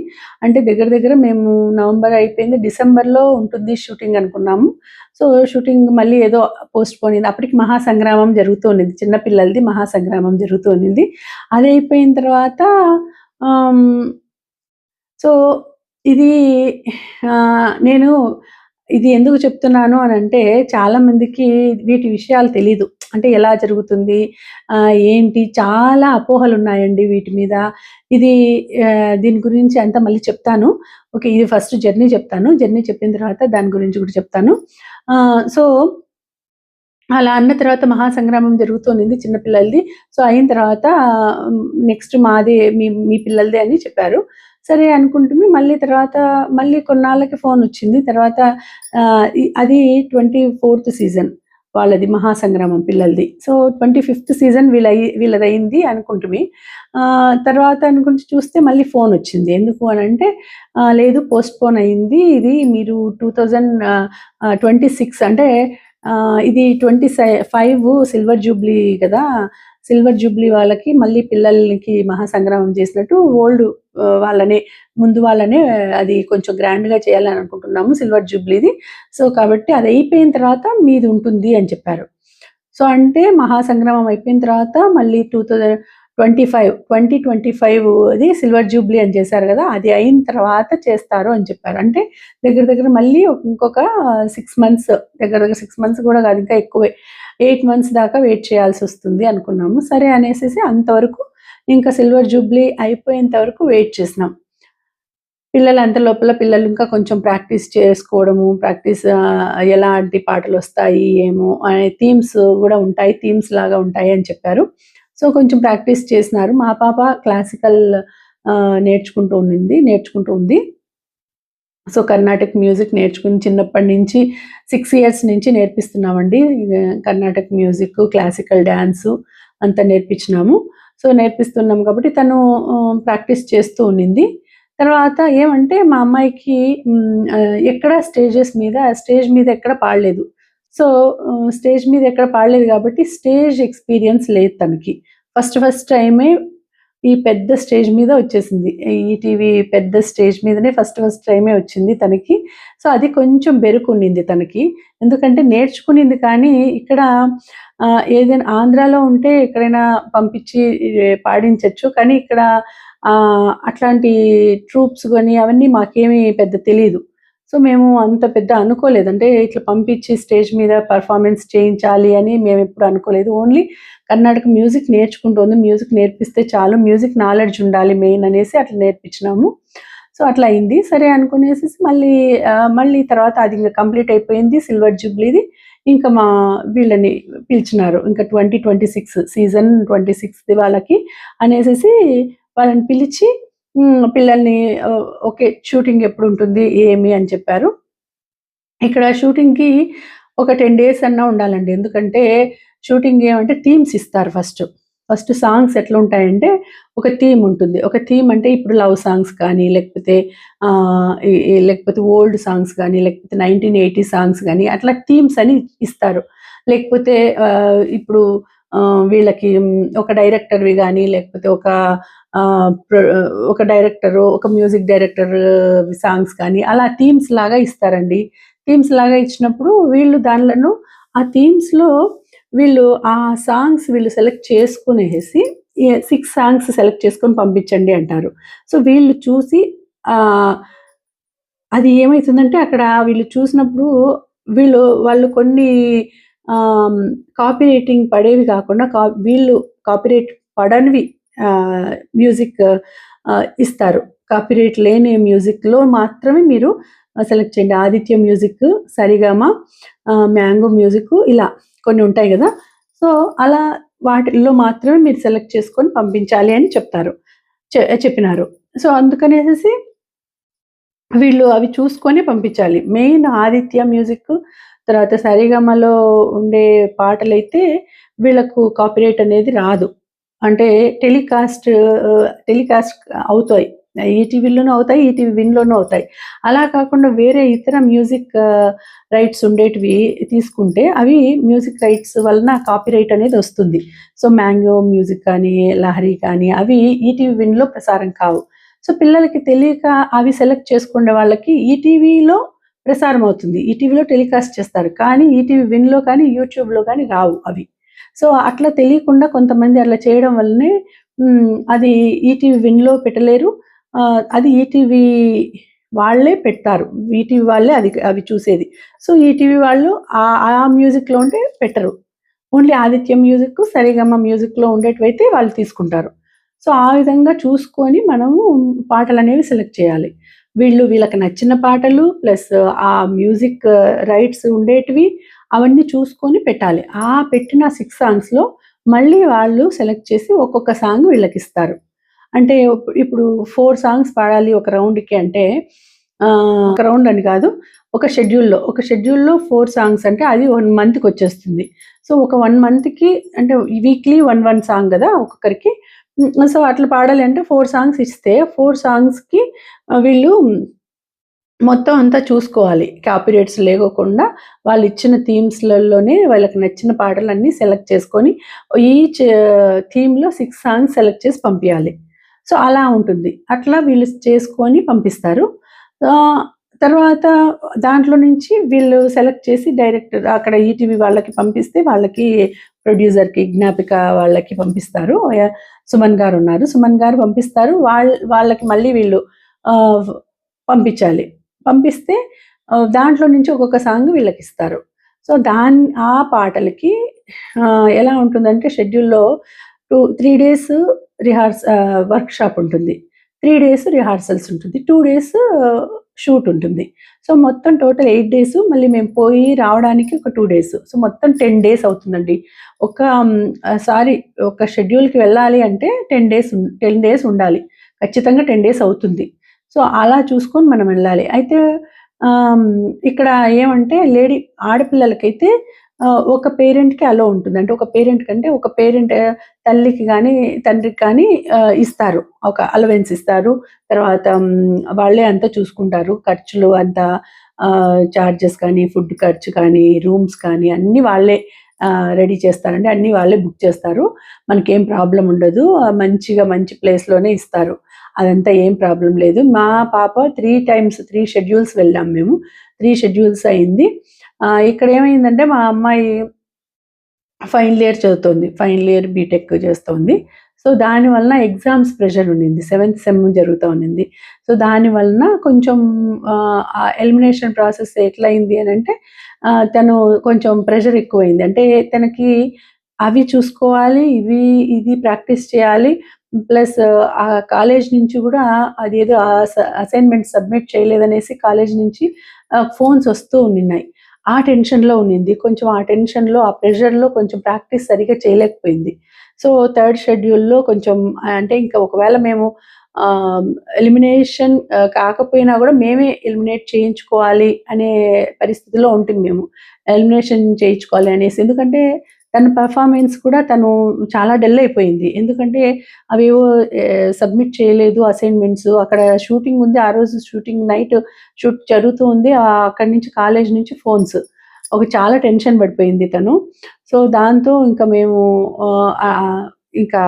[SPEAKER 1] అంటే దగ్గర మేము నవంబర్ అయిపోయింది. డిసెంబర్‌లో ఉంటుంది షూటింగ్ అనుకున్నాము. సో, షూటింగ్ మళ్ళీ ఏదో పోస్ట్‌పోన్ అయింది. అప్పటికి మహాసంగ్రామం జరుగుతూ ఉండింది. చిన్న పిల్లలది మహాసంగ్రామం జరుగుతూ ఉండింది. అది అయిపోయిన తర్వాత ఆహ్, సో, ఇది నేను ఇది ఎందుకు చెప్తున్నాను అనంటే, చాలామందికి వీటి విషయాలు తెలీదు. అంటే ఎలా జరుగుతుంది? ఏంటి? చాలా అపోహలున్నాయండి వీటి మీద. ఇది దీని గురించి అంతా మళ్ళీ చెప్తాను. ఓకే. ఇది ఫస్ట్ జర్నీ చెప్తాను. జర్నీ చెప్పిన తర్వాత దాని గురించి కూడా చెప్తాను. సో, అలా అన్న తర్వాత మహాసంగ్రామం జరుగుతూనింది చిన్న పిల్లలది. సో, అయిన తర్వాత నెక్స్ట్ మాదే మీ పిల్లలదే అని చెప్పారు. సరే అనుకుంటూమి మళ్ళీ తర్వాత మళ్ళీ కొన్నాళ్ళకి ఫోనొచ్చింది. తర్వాత అది 24థ్ సీజన్ వాళ్ళది మహాసంగ్రామం పిల్లలది. So, 25థ్ season వీళ్ళదయింది అనుకుంటిమి. తర్వాత అనుకుంటూ చూస్తే మళ్ళీ ఫోనొచ్చింది. ఎందుకు అనంటే లేదు పోస్ట్‌పోన్ అయింది. ఇది మీరు 26 అంటే ఇది 25 సిల్వర్ జూబ్లీ గదా! సిల్వర్ జూబ్లీ వాళ్ళకి మళ్ళీ పిల్లలకి మహాసంగ్రామం చేసినట్టు ముందు వాళ్ళనే అది కొంచెం గ్రాండ్‌గా చేయాలని అనుకుంటున్నాము సిల్వర్ జూబ్లీది. సో, కాబట్టి అది అయిపోయిన తర్వాత మీది ఉంటుంది అని చెప్పారు. సో, అంటే మహాసంగ్రామం అయిపోయిన తర్వాత మళ్ళీ 2025 అది సిల్వర్ జూబ్లీ అని చేశారు గదా! అది అయిన తర్వాత చేస్తారు అని చెప్పారు. అంటే దగ్గర మళ్ళీ ఇంకొక 6 మంత్స్ దగ్గర 6 మంత్స్ గూడా గాదు ఇంకా ఎక్కువే. 8 మంత్స్ దాకా వెయిట్ చేయాల్సొస్తుంది అనుకున్నాము. సరే అనేసేసి అంతవరకు ఇంకా సిల్వర్ జూబ్లీ అయిపోయేంత వరకు వెయిట్ చేసినాం. పిల్లలు ఇంకా కొంచెం ప్రాక్టీస్ చేసుకోవడము, ఎలాంటి పాటలొస్తాయి ఏమో అనే థీమ్స్ గూడా ఉంటాయి. థీమ్స్ లాగా ఉంటాయి అని చెప్పారు. సో, కొంచెం ప్రాక్టీస్ చేసినారు. మా పాప క్లాసికల్ నేర్చుకుంటూ ఉంది. సో, కర్ణాటక మ్యూజిక్ నేర్చుకుని చిన్నప్పటి నుంచి 6 ఇయర్స్ నుంచి నేర్పిస్తున్నామండి. కర్ణాటక మ్యూజిక్, క్లాసికల్ డాన్సు అంతా నేర్పించినాము. సో, నేర్పిస్తున్నాం కాబట్టి తను ప్రాక్టీస్ చేస్తూ ఉండింది. తర్వాత ఏమంటే మా అమ్మాయికి ఎక్కడ స్టేజ్ మీద ఎక్కడ పాడలేదు. సో, స్టేజ్ మీద ఎక్కడ పాడలేదు కాబట్టి స్టేజ్ ఎక్స్‌పీరియన్స్ లేదు తనకి. ఫస్ట్ టైమే ఈ పెద్ద స్టేజ్ మీద వచ్చేసింది. ఈటీవీ పెద్ద స్టేజ్ మీదనే ఫస్ట్ టైమే వచ్చింది తనకి. సో, అది కొంచెం బెరుకుండింది తనకి. ఎందుకంటే నేర్చుకునింది కానీ ఇక్కడ ఏదైనా ఆంధ్రాలో ఉంటే ఎక్కడైనా పంపించి పాడించొచ్చు. కానీ ఇక్కడ అట్లాంటి ట్రూప్స్ గాని అవన్నీ మాకేమి పెద్ద తెలీదు. సో, మేము అంత పెద్ద అనుకోలేదు. అంటే ఇట్లా పంపించి స్టేజ్ మీద పెర్ఫార్మన్స్ చేయించాలి అని మేమెప్పుడు అనుకోలేదు. ఓన్లీ కర్ణాటక మ్యూజిక్ నేర్చుకుంటోంది. మ్యూజిక్ నేర్పిస్తే చాలు. మ్యూజిక్ నాలెడ్జ్ ఉండాలి మెయిన్ అనేసి అట్లా నేర్పించినాము. సో, అట్లా అయింది. సరే అనుకునేసేసి మళ్ళీ తర్వాత అది ఇంక కంప్లీట్ అయిపోయింది సిల్వర్ జూబ్లీది. ఇంకా వీళ్ళని పిలిచినారు. ఇంకా 2026 సీజన్ 26ది వాళ్ళకి అనేసేసి వాళ్ళని పిలిచి పిల్లల్ని ఓకే. షూటింగ్ ఎప్పుడుంటుంది, ఏమి అని చెప్పారు. ఇక్కడ షూటింగ్‌కి ఒక 10 డేస్ అన్నా ఉండాలండి. ఎందుకంటే షూటింగ్ ఏమంటే థీమ్స్ ఇస్తారు ఫస్ట్. ఫస్ట్ సాంగ్స్ ఎట్లుంటాయంటే, ఒక థీమ్ ఉంటుంది. ఒక థీమ్ అంటే ఇప్పుడు లవ్ సాంగ్స్ కానీ, లేకపోతే లేకపోతే ఓల్డ్ సాంగ్స్ గానీ, లేకపోతే 1980 సాంగ్స్ గానీ, అట్లా థీమ్స్ అని ఇస్తారు. లేకపోతే ఇప్పుడు వీళ్ళకి ఒక డైరెక్టర్‌వి గానీ, లేకపోతే ఆహ్, ప్రొ ఒక డైరెక్టరు, ఒక మ్యూజిక్ డైరెక్టర్ సాంగ్స్ కానీ, అలా థీమ్స్ లాగా ఇస్తారండి. థీమ్స్ లాగా ఇచ్చినప్పుడు వీళ్ళు దాన్లను ఆ థీమ్స్‌లో వీళ్ళు ఆ సాంగ్స్ వీళ్ళు సెలెక్ట్ చేసుకునేసి 6 సాంగ్స్ సెలెక్ట్ చేసుకొని పంపించండి అంటారు. సో, వీళ్ళు చూసి ఆహ్, అది ఏమైతుందంటే అక్కడ వీళ్ళు చూసినప్పుడు వాళ్ళు కొన్ని ఆహ్, కాపీ రైటింగ్ పడేవి కాకుండా వీళ్ళు కాపీరైట్ పడనివి ఆహ్, మ్యూజిక్ ఇస్తారు. కాపీరైట్ లేని మ్యూజిక్‌లో మాత్రమే మీరు సెలెక్ట్ చేయండి. 'ఆదిత్య మ్యూజిక్', 'సరిగమ', 'మ్యాంగో మ్యూజిక్' ఇలా కొన్ని ఉంటాయి గదా! సో, అలా వాటిల్లో మాత్రమే మీరు సెలెక్ట్ చేసుకొని పంపించాలి అని చెప్తారు. చెప్పినారు. సో, అందుకనేసేసి వీళ్ళు అవి చూసుకొని పంపించాలి. మెయిన్ 'ఆదిత్య మ్యూజిక్' తర్వాత 'సరిగమలో' ఉండే పాటలైతే వీళ్ళకు కాపీరైట్ అనేది రాదు. అంటే టెలికాస్ట్ అవుతాయి. ఈటీవీలోనూ అవుతాయి. ఈటీవీ విన్‌లోనూ అవుతాయి. అలా కాకుండా వేరే ఇతర మ్యూజిక్ రైట్స్ ఉండేటివి తీసుకుంటే అవి మ్యూజిక్ రైట్స్ వలన కాపీరైట్ అనేది వస్తుంది. సో, 'మ్యాంగో మ్యూజిక్' కానీ, 'లహరి' కానీ అవి ఈటీవీ విన్‌లో ప్రసారం కావు. సో, పిల్లలకి తెలియక అవి సెలెక్ట్ చేసుకునే వాళ్ళకి ఈటీవీలో ప్రసారం అవుతుంది. ఈటీవీలో టెలికాస్ట్ చేస్తారు. కానీ ఈటీవీ విన్‌లో కానీ, యూట్యూబ్‌లో కానీ రావు అవి. సో, అట్లా తెలియకుండా కొంతమంది అట్లా చేయడం వల్లనే అది ఈటీవీ విన్‌లో పెట్టలేరు. అది ఈటీవీ వాళ్ళే పెడతారు. ఈటీవీ వాళ్ళే అవి చూసేది. సో, ఈటీవీ వాళ్ళు ఆ మ్యూజిక్‌లో ఉంటే పెట్టరు. ఓన్లీ 'ఆదిత్య మ్యూజిక్', 'సరిగమ మ్యూజిక్‌లో' ఉండేటివైతే వాళ్ళు తీసుకుంటారు. సో, ఆ విధంగా చూసుకొని మనము పాటలనేవి సెలెక్ట్ చేయాలి. వీళ్ళకి నచ్చిన పాటలు ప్లస్ ఆ మ్యూజిక్ రైట్స్ ఉండేటివి అవన్నీ చూసుకొని పెట్టాలి. ఆ పెట్టిన 6 సాంగ్స్‌లో మళ్ళీ వాళ్ళు సెలెక్ట్ చేసి ఒక్కొక్క సాంగ్ వీళ్ళకిస్తారు. అంటే ఇప్పుడు 4 సాంగ్స్ పాడాలి ఒక రౌండ్‌కి అంటే ఒక రౌండ్ అని కాదు. ఒక షెడ్యూల్‌లో 4 సాంగ్స్ అంటే అది 1 మంత్‌కొచ్చేస్తుంది. సో, ఒక 1 మంత్‌కి అంటే వీక్లీ 1 సాంగ్ గదా! ఒక్కొక్కరికి. సో, అట్లా పాడాలి అంటే 4 సాంగ్స్ ఇస్తే 4 సాంగ్స్‌కి వీళ్ళు మొత్తం అంతా చూసుకోవాలి. కాపీరైట్స్ లేకోకుండా వాళ్ళిచ్చిన థీమ్స్‌లలోనే వాళ్ళకి నచ్చిన పాటలన్నీ సెలెక్ట్ చేసుకొని ఈచ్ థీమ్‌లో 6 సాంగ్స్ సెలెక్ట్ చేసి పంపియాలి. సో, అలా ఉంటుంది. అట్లా వీళ్ళు చేసుకొని పంపిస్తారు. ఆహ్, తర్వాత దాంట్లో నుంచి వీళ్ళు సెలెక్ట్ చేసి డైరెక్టర్ అక్కడ ఈటీవీ వాళ్ళకి పంపిస్తే వాళ్ళకి ప్రొడ్యూసర్‌కి, జ్ఞాపిక వాళ్ళకి పంపిస్తారు. సుమన్ గారున్నారు. సుమన్ గారు పంపిస్తారు. వాళ్ళకి మళ్ళీ వీళ్ళు ఆహ్, పంపించాలి. పంపిస్తే దాంట్లో నుంచి ఒక్కొక్క సాంగ్ వీళ్ళకిస్తారు. సో, ఆ పాటలకి ఎలా ఉంటుందంటే షెడ్యూల్‌లో 3 డేస్ వర్క్‌షాప్ ఉంటుంది. 3 డేస్ రిహార్సల్స్ ఉంటుంది. 2 డేస్ షూట్ ఉంటుంది. సో, మొత్తం టోటల్ 8 డేస్ మళ్ళీ మేము పోయి రావడానికి ఒక 2 డేస్. సో, మొత్తం 10 డేస్ అవుతుందండి. ఒక సారీ ఒక షెడ్యూల్‌కి వెళ్ళాలి అంటే 10 డేస్ ఉండాలి. ఖచ్చితంగా 10 డేస్ అవుతుంది. సో, అలా చూసుకొని మనం వెళ్ళాలి. అయితే ఇక్కడ ఏమంటే ఆడపిల్లలకైతే ఒక పేరెంట్‌కి అలో ఉంటుంది. అంటే ఒక పేరెంట్ కంటే ఒక పేరెంట్ తల్లికి గాని, తండ్రికి కానీ ఇస్తారు. ఒక అలవెన్స్ ఇస్తారు. తర్వాత వాళ్ళే అంతా చూసుకుంటారు. ఖర్చులు అంతా చార్జెస్ కానీ, ఫుడ్ ఖర్చు కానీ, రూమ్స్ కానీ అన్నీ వాళ్ళే రెడీ చేస్తారండి. అన్నీ వాళ్ళే బుక్ చేస్తారు. మనకేం ప్రాబ్లమ్ ఉండదు. మంచి ప్లేస్‌లోనే ఇస్తారు. అదంతా ఏం ప్రాబ్లమ్ లేదు. మా పాప 3 షెడ్యూల్స్ వెళ్ళాం మేము. 3 షెడ్యూల్స్ అయింది. ఇక్కడేమైందంటే మా అమ్మాయి ఫైనల్ ఇయర్ చదువుతోంది. ఫైనల్ ఇయర్ బీటెక్ చేస్తోంది. సో, దాని వలన ఎగ్జామ్స్ ప్రెషర్ ఉండింది. 7థ్ సెమ్ జరుగుతా ఉండింది. సో, దాని వలన కొంచెం ఆ ఎలిమినేషన్ ప్రాసెస్ ఎట్లయింది అనంటే తను కొంచెం ప్రెషర్ ఎక్కువైంది. అంటే తనకి అవి చూసుకోవాలి, ఇది ప్రాక్టీస్ చేయాలి. ప్లస్ ఆ కాలేజ్ నుంచి గూడా అదేదో అసైన్‌మెంట్ సబ్మిట్ చేయలేదనేసి కాలేజ్ నుంచి ఫోన్స్ వస్తూ ఉండిన్నాయి. ఆ టెన్షన్‌లో ఉన్నింది. కొంచెం ఆ టెన్షన్‌లో, ఆ ప్రెషర్‌లో కొంచెం ప్రాక్టీస్ సరిగ్గా చేయలేకపోయింది. సో, థర్డ్ షెడ్యూల్‌లో కొంచెం అంటే ఇంకా ఒకవేళ మేము ఆహ్, ఎలిమినేషన్ కాకపోయినా గూడా మేమే ఎలిమినేట్ చేయించుకోవాలి అనే పరిస్థితిలో ఉంటిమి మేము. ఎలిమినేషన్ చేయించుకోవాలి అనేసి. ఎందుకంటే తన పెర్ఫార్మెన్స్ కూడా తను చాలా డల్ అయిపోయింది. ఎందుకంటే అవేవో సబ్మిట్ చేయలేదు అసైన్‌మెంట్స్. అక్కడ షూటింగ్ ఉంది. ఆ రోజు షూటింగ్ నైట్ షూట్ జరుగుతూ ఉంది. అక్కడి నుంచి కాలేజీ నుంచి ఫోన్స్. చాలా టెన్షన్ పడిపోయింది తను. సో, దాంతో ఇంకా మేము ఇంకా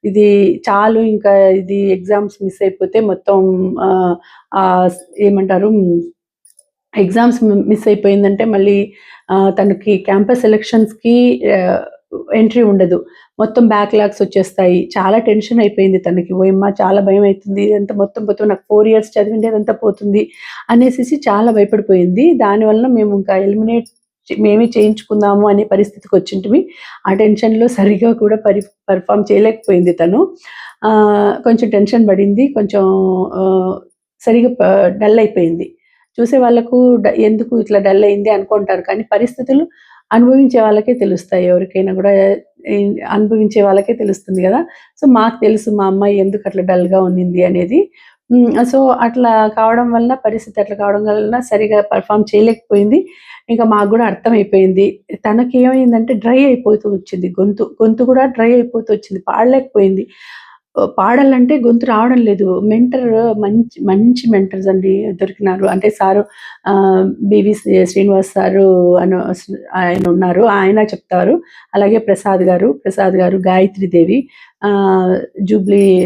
[SPEAKER 1] ఇది చాలు, ఇంకా ఇది ఎగ్జామ్స్ మిస్ అయిపోతే మొత్తం ఏమంటారు, ఎగ్జామ్స్ మిస్ అయిపోయిందంటే మళ్ళీ తనకి క్యాంపస్ సెలక్షన్స్‌కి ఎంట్రీ ఉండదు. మొత్తం బ్యాక్‌లాగ్స్ వచ్చేస్తాయి. చాలా టెన్షన్ అయిపోయింది తనకి. ఓయమ్మ! చాలా భయమైతుంది. ఇదంతా మొత్తం నాకు 4 ఇయర్స్ చదివిండేదంతా పోతుంది అనేసేసి చాలా భయపడిపోయింది. దానివల్ల మేము ఇంకా మేమే చేయించుకుందాము అనే పరిస్థితికొచ్చింటిమి. ఆ టెన్షన్‌లో సరిగ్గా కూడా పెర్ఫార్మ్ చేయలేకపోయింది తను. కొంచెం టెన్షన్ పడింది. కొంచెం సరిగ్గా డల్ అయిపోయింది. చూసే వాళ్ళకు ఎందుకు ఇట్లా డల్ అయింది అనుకుంటారు. కానీ పరిస్థితులు అనుభవించే వాళ్ళకే తెలుస్తాయి. ఎవరికైనా కూడా అనుభవించే వాళ్ళకే తెలుస్తుంది గదా! సో, మాకు తెలుసు మా అమ్మాయి ఎందుకు అట్లా డల్‌గా ఉన్నింది అనేది. సో, అట్లా కావడం వలన, పరిస్థితి అట్లా కావడం వలన సరిగ్గా పెర్ఫార్మ్ చేయలేకపోయింది. ఇంకా మాకు గూడా అర్థమైపోయింది. తనకేమైందంటే డ్రై అయిపోతూ వచ్చింది గొంతు. గొంతు గూడా డ్రై అయిపోతూ వచ్చింది. పాడలేకపోయింది. పాడాలంటే గొంతు రావడం లేదు. మంచి మంచి మెంటర్స్ అండి దొరికినారు. అంటే సారు బివి శ్రీనివాస్ సారు ఆయన ఉన్నారు. ఆయన చెప్తారు. అలాగే ప్రసాద్ గారు, గాయత్రీదేవి,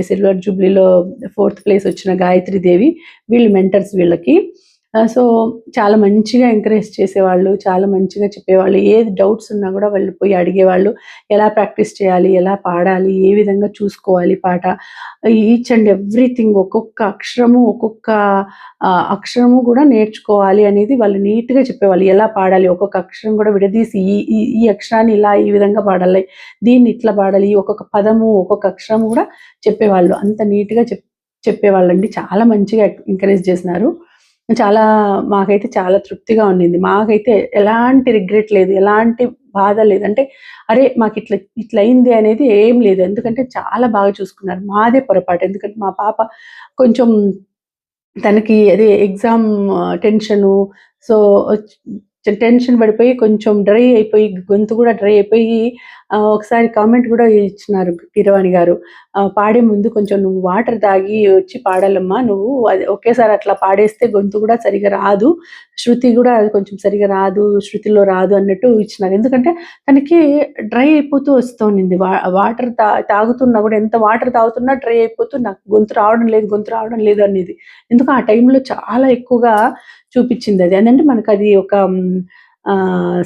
[SPEAKER 1] సిల్వర్ జూబ్లీలో 4థ్ ప్లేస్ వచ్చిన గాయత్రీదేవి, వీళ్ళు మెంటర్స్ వీళ్ళకి. సో, చాలా మంచిగా ఎంకరేజ్ చేసేవాళ్ళు. చాలా మంచిగా చెప్పేవాళ్ళు. ఏది డౌట్స్ ఉన్నా గూడా వాళ్ళు పోయి అడిగేవాళ్ళు. ఎలా ప్రాక్టీస్ చేయాలి? ఎలా పాడాలి? ఏ విధంగా చూసుకోవాలి పాట? ఈచ్ అండ్ ఎవ్రీథింగ్, ఒక్కొక్క అక్షరము గూడా నేర్చుకోవాలి అనేది వాళ్ళు నీట్‌గా చెప్పేవాళ్ళు. ఎలా పాడాలి? ఒక్కొక్క అక్షరం గూడా విడదీసి ఈ అక్షరాన్ని ఇలా ఈ విధంగా పాడాలి. దీన్ని ఇట్లా పాడాలి. ఒక్కొక్క పదము, ఒక్కొక్క అక్షరం గూడా చెప్పేవాళ్ళు. అంత నీట్‌గా చెప్పేవాళ్ళండి. చాలా మంచిగా ఎంకరేజ్ చేసినారు. మాకైతే చాలా తృప్తిగా ఉన్నింది. మాకైతే ఎలాంటి రిగ్రెట్ లేదు. ఎలాంటి బాధ లేదు. అంటే అరే! ఇట్లా అయింది అనేది ఏం లేదు. ఎందుకంటే చాలా బాగా చూసుకున్నారు. మాదే పొరపాటు. ఎందుకంటే మా పాప కొంచెం తనకి అదే ఎగ్జామ్ టెన్షను. సో, టెన్షన్ పడిపోయి కొంచెం డ్రై అయిపోయి, గొంతు కూడా డ్రై అయిపోయి ఒకసారి కామెంట్ కూడా ఇచ్చినారు కీరవాణి గారు. పాడే ముందు కొంచెం నువ్వు వాటర్ తాగి వచ్చి పాడాలమ్మా నువ్వు. అది ఒకేసారి అట్లా పాడేస్తే గొంతు కూడా సరిగ్గా రాదు. శృతి కూడా అది కొంచెం సరిగ్గా రాదు. శృతిలో రాదు అన్నట్టు ఇచ్చినారు. ఎందుకంటే తనకి డ్రై అయిపోతూ వస్తోంది. వాటర్ తాగుతున్నా కూడా, ఎంత వాటర్ తాగుతున్నా డ్రై అయిపోతూ నాకు గొంతు రావడం లేదు అనేది. ఎందుకు ఆ టైంలో చాలా ఎక్కువగా చూపిచ్చిందది. అదంటే మనకది ఒక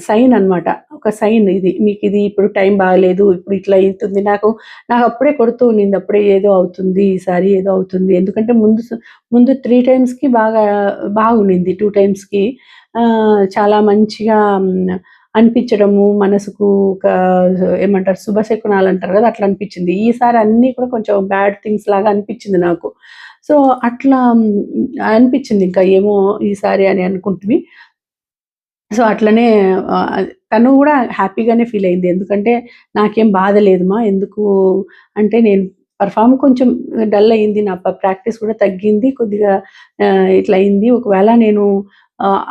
[SPEAKER 1] సైన్ అన్నమాట. ఒక సైన్ ఇది. మీకిది ఇప్పుడు టైం బాగాలేదు. ఇప్పుడు ఇట్లా అయితుంది. నాకప్పుడే కొడుతూ ఉన్నింది. అప్పుడే ఏదో అవుతుంది. ఈసారి ఏదో అవుతుంది. ఎందుకంటే ముందు 3 టైమ్స్‌కి బాగుండింది. 2 టైమ్స్‌కి చాలా మంచిగా అనిపించడము, మనసుకు ఒక ఏమంటారు, శుభశకునాలంటారు గదా! అట్లా అనిపించింది. ఈసారి అన్నీ కూడా కొంచెం బ్యాడ్ థింగ్స్ లాగా అనిపించింది నాకు. సో, అట్లా అనిపించింది. ఇంకా ఏమో ఈసారి అని అనుకుంటిమి. సో, అట్లనే తను గూడా హ్యాపీగానే ఫీల్ అయింది. ఎందుకంటే నాకేం బాధ లేదుమా. ఎందుకు అంటే నేను కొంచెం డల్ అయింది. నా ప్రాక్టీస్ కూడా తగ్గింది. కొద్దిగా ఇట్లా అయింది. ఒకవేళ నేను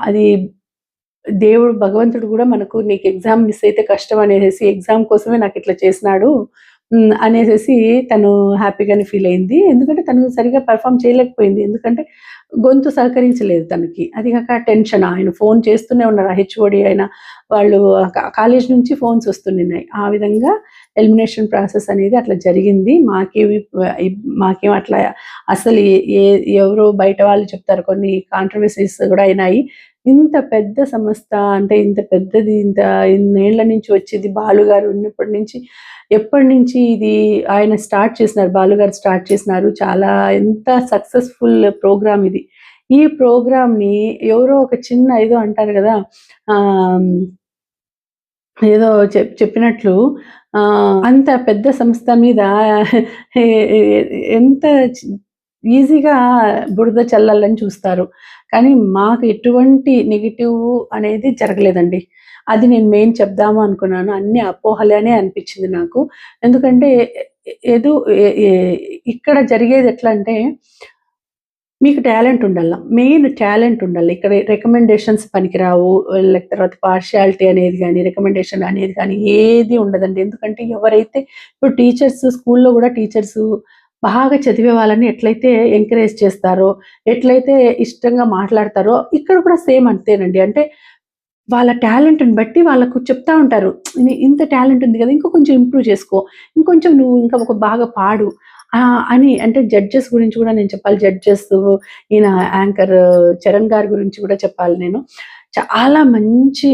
[SPEAKER 1] అది భగవంతుడు గూడా నీకు ఎగ్జామ్ మిస్ అయితే కష్టం అనేసేసి ఎగ్జామ్ కోసమే నాకిట్లా చేసినాడు అనేసేసి తను హ్యాపీగానే ఫీల్ అయింది. ఎందుకంటే తను సరిగ్గా పెర్ఫార్మ్ చేయలేకపోయింది. ఎందుకంటే గొంతు సహకరించలేదు తనకి. అది కాక టెన్షన్. ఆయన ఫోన్ చేస్తూనే ఉన్నారు. ఆ హెచ్ఓడి అయినా వాళ్ళు కాలేజీ నుంచి ఫోన్స్ వస్తున్నాయి. ఆ విధంగా ఎలిమినేషన్ ప్రాసెస్ అనేది అట్లా జరిగింది. మాకేం అట్లా అసలు ఎవరో బయట వాళ్ళు చెప్తారు, కొన్ని కాంట్రవర్సీస్ గూడా అయినాయి. ఇంత పెద్ద సంస్థ అంటే ఇంత పెద్దది, ఇన్నేళ్ల నుంచి వచ్చేది, బాలుగారు ఉన్నప్పటి నుంచి, ఎప్పటినుంచి ఇది ఆయన స్టార్ట్ చేసినారు, బాలుగారు స్టార్ట్ చేసినారు. చాలా ఎంత సక్సెస్‌ఫుల్ ప్రోగ్రామ్ ఇది. ఈ ప్రోగ్రామ్‌ని ఎవరో ఒక చిన్న ఏదో అంటారు గదా! ఆహ్, ఏదో చెప్పినట్లు అంత పెద్ద సంస్థ మీద ఎ ఎ ఎంత ఈజీగా బురద చల్లాలని చూస్తారు. కానీ మాకు ఎటువంటి నెగెటివ్ అనేది జరగలేదండి. అది నేను మెయిన్ చెప్దాము అనుకున్నాను. అన్ని అపోహలనే అనిపించింది నాకు. ఎందుకంటే ఏదో ఎ ఎ ఇక్కడ జరిగేది ఎట్లా అంటే, మీకు టాలెంట్ ఉండాల. మెయిన్ టాలెంట్ ఉండాలి. ఇక్కడ రికమెండేషన్స్ పనికిరావు. తర్వాత పార్షియాలిటీ అనేది గాని, రికమెండేషన్ అనేది గాని ఏది ఉండదండి. ఎందుకంటే ఎవరైతే ఇప్పుడు టీచర్స్ స్కూల్‌లో గూడా టీచర్స్ బాగా చదివే వాళ్ళని ఎట్లయితే ఎంకరేజ్ చేస్తారో, ఎట్లయితే ఇష్టంగా మాట్లాడతారో, ఇక్కడ కూడా సేమ్ అంతేనండి. అంటే వాళ్ళ టాలెంట్‌ని బట్టి వాళ్ళకు చెప్తా ఉంటారు. ఇంత టాలెంట్ ఉంది గదా! ఇంకా కొంచెం ఇంప్రూవ్ చేసుకో. ఇంకొంచెం నువ్వు ఇంకా ఒక బాగా పాడు. అని అంటే జడ్జెస్ గురించి గూడా నేను చెప్పాలి. జడ్జెస్ ఈయన యాంకర్ చరణ్ గారి గురించి గూడా చెప్పాలి నేను. చాలా మంచి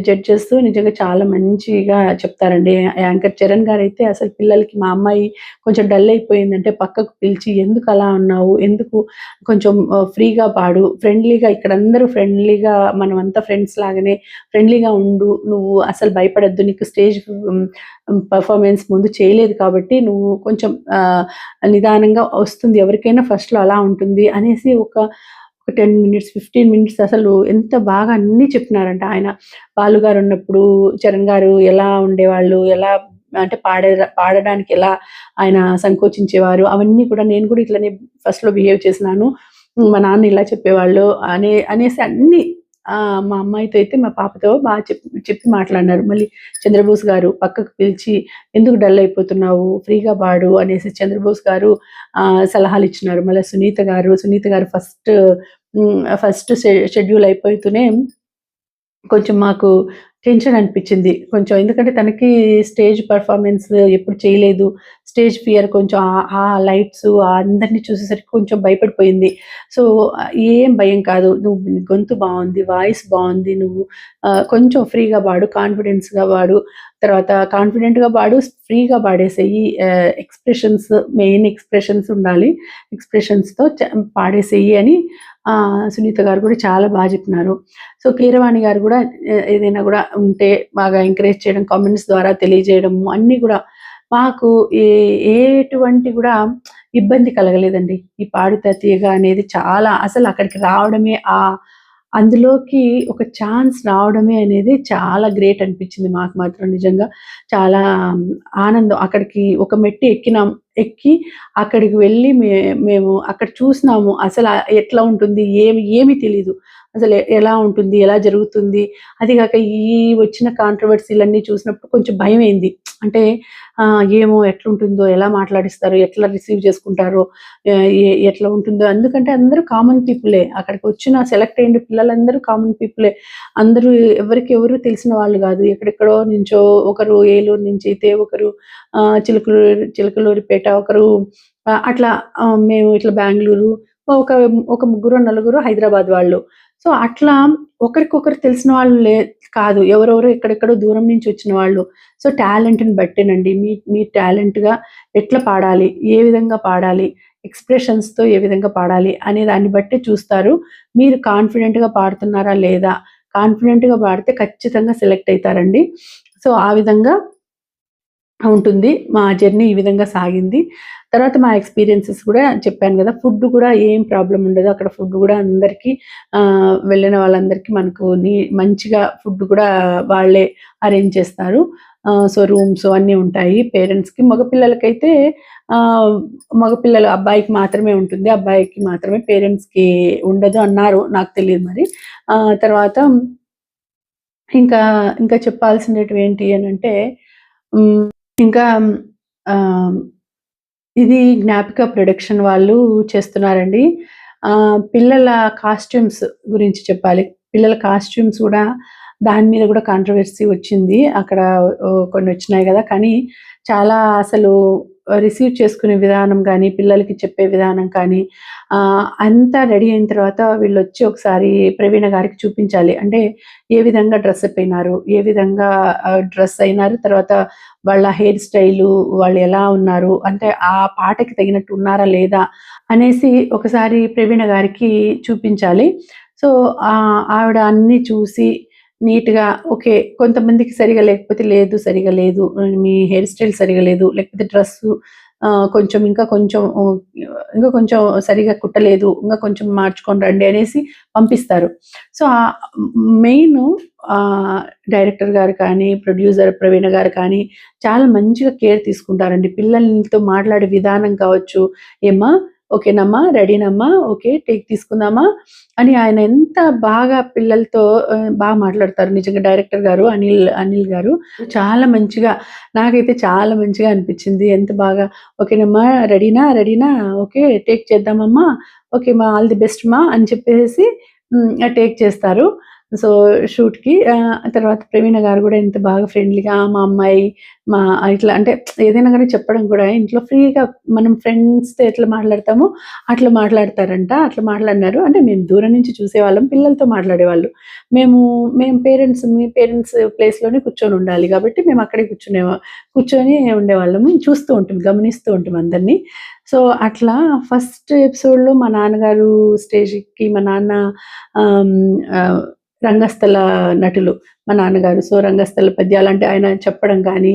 [SPEAKER 1] జడ్జెస్ నిజంగా చాలా మంచిగా చెప్తారండి. యాంకర్ చరణ్ గారైతే అసలు పిల్లలకి మా అమ్మాయి కొంచెం డల్ అయిపోయిందంటే పక్కకు పిలిచి, "ఎందుకు అలా ఉన్నావు? ఎందుకు కొంచెం ఫ్రీగా పాడు. ఫ్రెండ్లీగా ఇక్కడ అందరూ ఫ్రెండ్లీగా మనమంతా ఫ్రెండ్స్ లాగానే ఫ్రెండ్లీగా ఉండు. నువ్వు అసలు భయపడొద్దు. నీకు స్టేజ్ పెర్ఫార్మన్స్ ముందు చేయలేదు కాబట్టి నువ్వు కొంచెం నిదానంగా వస్తుంది. ఎవరికైనా ఫస్ట్‌లో అలా ఉంటుంది" అనేసి ఒక 10 మినిట్స్, 15 మినిట్స్ అసలు ఎంత బాగా అన్నీ చెప్పినారంటే ఆయన. బాలు గారున్నప్పుడు చరణ్ గారు ఎలా ఉండేవాళ్ళు, ఎలా అంటే పాడడానికి ఎలా ఆయన సంకోచించేవారు, అవన్నీ కూడా నేను కూడా ఇట్లనే ఫస్ట్‌లో బిహేవ్ చేసినాను. మా నాన్న ఇలా చెప్పేవాళ్ళు అనేసి అన్నీ మా అమ్మాయితో అయితే మా పాపతో బాగా చెప్పి మాట్లాడినారు. మళ్ళీ చంద్రబోస్ గారు పక్కకు పిలిచి, "ఎందుకు డల్ అయిపోతున్నావు? ఫ్రీగా పాడు" అనేసి చంద్రబోస్ గారు సలహాలిచ్చినారు. మళ్ళా సునీత గారు ఫస్ట్ షెడ్యూల్ అయిపోతూనే కొంచెం మాకు టెన్షన్ అనిపిచ్చింది. కొంచెం ఎందుకంటే తనకి స్టేజ్ పెర్ఫార్మన్స్ ఎప్పుడు చేయలేదు. స్టేజ్ ఫియర్ కొంచెం ఆ లైట్స్ అందరిని చూసేసరికి కొంచెం భయపడిపోయింది. సో, ఏం భయం కాదు. నువ్వు గొంతు బావుంది. వాయిస్ బావుంది. నువ్వు కొంచెం ఫ్రీగా పాడు. కాన్ఫిడెన్స్‌గా పాడు. తర్వాత కాన్ఫిడెంట్‌గా పాడు. ఫ్రీగా పాడేసేయి. మెయిన్ ఎక్స్‌ప్రెషన్స్ ఉండాలి. ఎక్స్‌ప్రెషన్స్‌తో పాడేసేయి అని సునీత గారు కూడా చాలా చెప్పినారు. సో, కీరవాణి గారు గూడా ఏదైనా గూడా ఉంటే బాగా ఎంకరేజ్ చేయడం, కామెంట్స్ ద్వారా తెలియజేయడము అన్నీ గూడా మాకు ఎటువంటి గూడా ఇబ్బంది కలగలేదండి. ఈ పాడుతా తీయగా అనేది చాలా అసలు అక్కడికి రావడమే అందులోకి ఒక ఛాన్స్ రావడమే అనేది చాలా గ్రేట్ అనిపించింది మాకు మాత్రం నిజంగా. చాలా ఆనందం. అక్కడికి ఒక మెట్టు ఎక్కినాం. ఎక్కి అక్కడికి వెళ్ళి మేము అక్కడ చూసినాము. అసలు ఎట్లా ఉంటుంది? ఏమి తెలీదు. అసలు ఎలా ఉంటుంది? ఎలా జరుగుతుంది? అది గాక ఈ వచ్చిన కాంట్రోవర్సీలన్నీ చూసినప్పుడు కొంచెం భయమయింది. అంటే ఏమో ఎట్లుంటుందో? ఎలా మాట్లాడిస్తారో? ఎట్లా రిసీవ్ చేసుకుంటారో? ఎట్లా ఉంటుందో? ఎందుకంటే అందరూ కామన్ పీపులే. అక్కడికొచ్చిన సెలెక్ట్ అయిన పిల్లలందరూ కామన్ పీపులే. అందరూ ఎవరు తెలిసిన వాళ్ళు గాదు. ఎక్కడెక్కడో నుంచో ఒకరు ఏలూరు నుంచి అయితే ఒకరు చిలకలూరిపేట ఒకరు అట్లా మేము ఇట్లా బెంగుళూరు ఒక ఒక ముగ్గురో, నలుగురో హైదరాబాద్ వాళ్ళు. సో, అట్లా ఒకరికొకరు తెలిసిన వాళ్ళు కాదు. ఎవరెవరో ఎక్కడెక్కడో దూరం నుంచి వచ్చిన వాళ్ళు. సో, టాలెంట్‌ని బట్టేనండి. మీ టాలెంట్‌గా ఎట్లా పాడాలి? ఏ విధంగా పాడాలి? ఎక్స్‌ప్రెషన్స్‌తో ఏ విధంగా పాడాలి? అనే దాన్ని బట్టే చూస్తారు. మీరు కాన్ఫిడెంట్‌గా పాడుతున్నారా? లేదా? కాన్ఫిడెంట్‌గా పాడితే ఖచ్చితంగా సెలెక్ట్ అయితారండి. సో, ఆ విధంగా ఉంటుంది. మా జర్నీ ఈ విధంగా సాగింది. తర్వాత మా ఎక్స్‌పీరియన్సెస్ కూడా చెప్పాను గదా! ఫుడ్ కూడా ఏం ప్రాబ్లమ్ ఉండదు. అక్కడ ఫుడ్ గూడా అందరికీ వెళ్ళిన వాళ్ళందరికీ మనకు మంచిగా ఫుడ్ కూడా వాళ్ళే అరేంజ్ చేస్తారు. సో, రూమ్స్ అన్నీ ఉంటాయి పేరెంట్స్‌కి. మగపిల్లలకైతే అబ్బాయికి మాత్రమే ఉంటుంది. అబ్బాయికి మాత్రమే పేరెంట్స్‌కి ఉండదు అన్నారు. నాకు తెలీదు మరి. తర్వాత ఇంకా, ఇంకా చెప్పాల్సినటివేంటి అనంటే హ్మ్. ఇంకా ఆహ్, ఇది జ్ఞాపిక ప్రొడక్షన్ వాళ్ళు చేస్తున్నారండి. పిల్లల కాస్ట్యూమ్స్ గురించి చెప్పాలి. పిల్లల కాస్ట్యూమ్స్ గూడా దాని మీద గూడా కాంట్రోవర్సీ వచ్చింది. అక్కడ కొన్నొచ్చినాయి గదా! కానీ చాలా అసలు రిసీవ్ చేసుకునే విధానం గానీ, పిల్లలకి చెప్పే విధానం కానీ అంతా రెడీ అయిన తర్వాత వీళ్ళొచ్చి ఒకసారి ప్రవీణ గారికి చూపించాలి. అంటే ఏ విధంగా డ్రెసప్ అయినారు? ఏ విధంగా డ్రెస్ అయినారు? తర్వాత వాళ్ళ హెయిర్ స్టైలు, వాళ్ళు ఎలా ఉన్నారు? అంటే ఆ పాటకి తగినట్టు ఉన్నారా? లేదా? అనేసి ఒకసారి ప్రవీణ గారికి చూపించాలి. సో, ఆవిడ అన్నీ చూసి నీట్‌గా ఓకే. కొంతమందికి సరిగ్గా లేకపోతే లేదు, సరిగ్గా లేదు. మీ హెయిర్ స్టైల్ సరిగ్గా లేదు. లేకపోతే డ్రెస్సు కొంచెం ఇంకా కొంచెం సరిగ్గా కుట్టలేదు. ఇంకా కొంచెం మార్చుకొని రండి అనేసి పంపిస్తారు. సో, మెయిను ఆహ్, డైరెక్టర్ గారు కానీ, ప్రొడ్యూసర్ ప్రవీణ గారు కానీ చాలా మంచిగా కేర్ తీసుకుంటారండి. పిల్లలతో మాట్లాడే విధానం కావచ్చు, "ఏమ్మా ఓకేనమ్మా, రెడీనమ్మా, ఓకే టేక్ తీసుకుందామా అని ఆయన ఎంత బాగా పిల్లలతో బాగా మాట్లాడతారు. నిజంగా డైరెక్టర్ గారు అనిల్ గారు చాలా మంచిగా, నాకైతే చాలా మంచిగా అనిపించింది. ఎంత బాగా ఓకేనమ్మా, రెడీనా రెడీనా, ఓకే టేక్ చేద్దామమ్మా, ఓకే మా ఆల్ ది బెస్ట్ మా అని చెప్పేసి టేక్ చేస్తారు. సో షూట్‌కి తర్వాత ప్రవీణ గారు కూడా ఎంత బాగా ఫ్రెండ్లీగా మా అమ్మాయి మా ఇట్లా అంటే ఏదైనా గాని చెప్పడం కూడా ఇంట్లో ఫ్రీగా మనం ఫ్రెండ్స్‌తో ఎట్లా మాట్లాడతామో అట్లా మాట్లాడతారంట. అట్లా మాట్లాడినారు. అంటే మేము దూరం నుంచి చూసేవాళ్ళం. పిల్లలతో మాట్లాడేవాళ్ళు. మేము మీ పేరెంట్స్ ప్లేస్‌లోనే కూర్చొనుండాలి కాబట్టి మేము అక్కడే కూర్చొని ఉండేవాళ్ళము. చూస్తూ ఉంటాం, గమనిస్తూ ఉంటాం అందరిని. సో అట్లా ఫస్ట్ ఎపిసోడ్‌లో మా నాన్నగారు స్టేజ్‌కి మా నాన్న ఆహ్, ఆహ్, రంగస్థల నటులు మా నాన్నగారు. సో రంగస్థల పద్యాలంటే ఆయన చెప్పడం కానీ,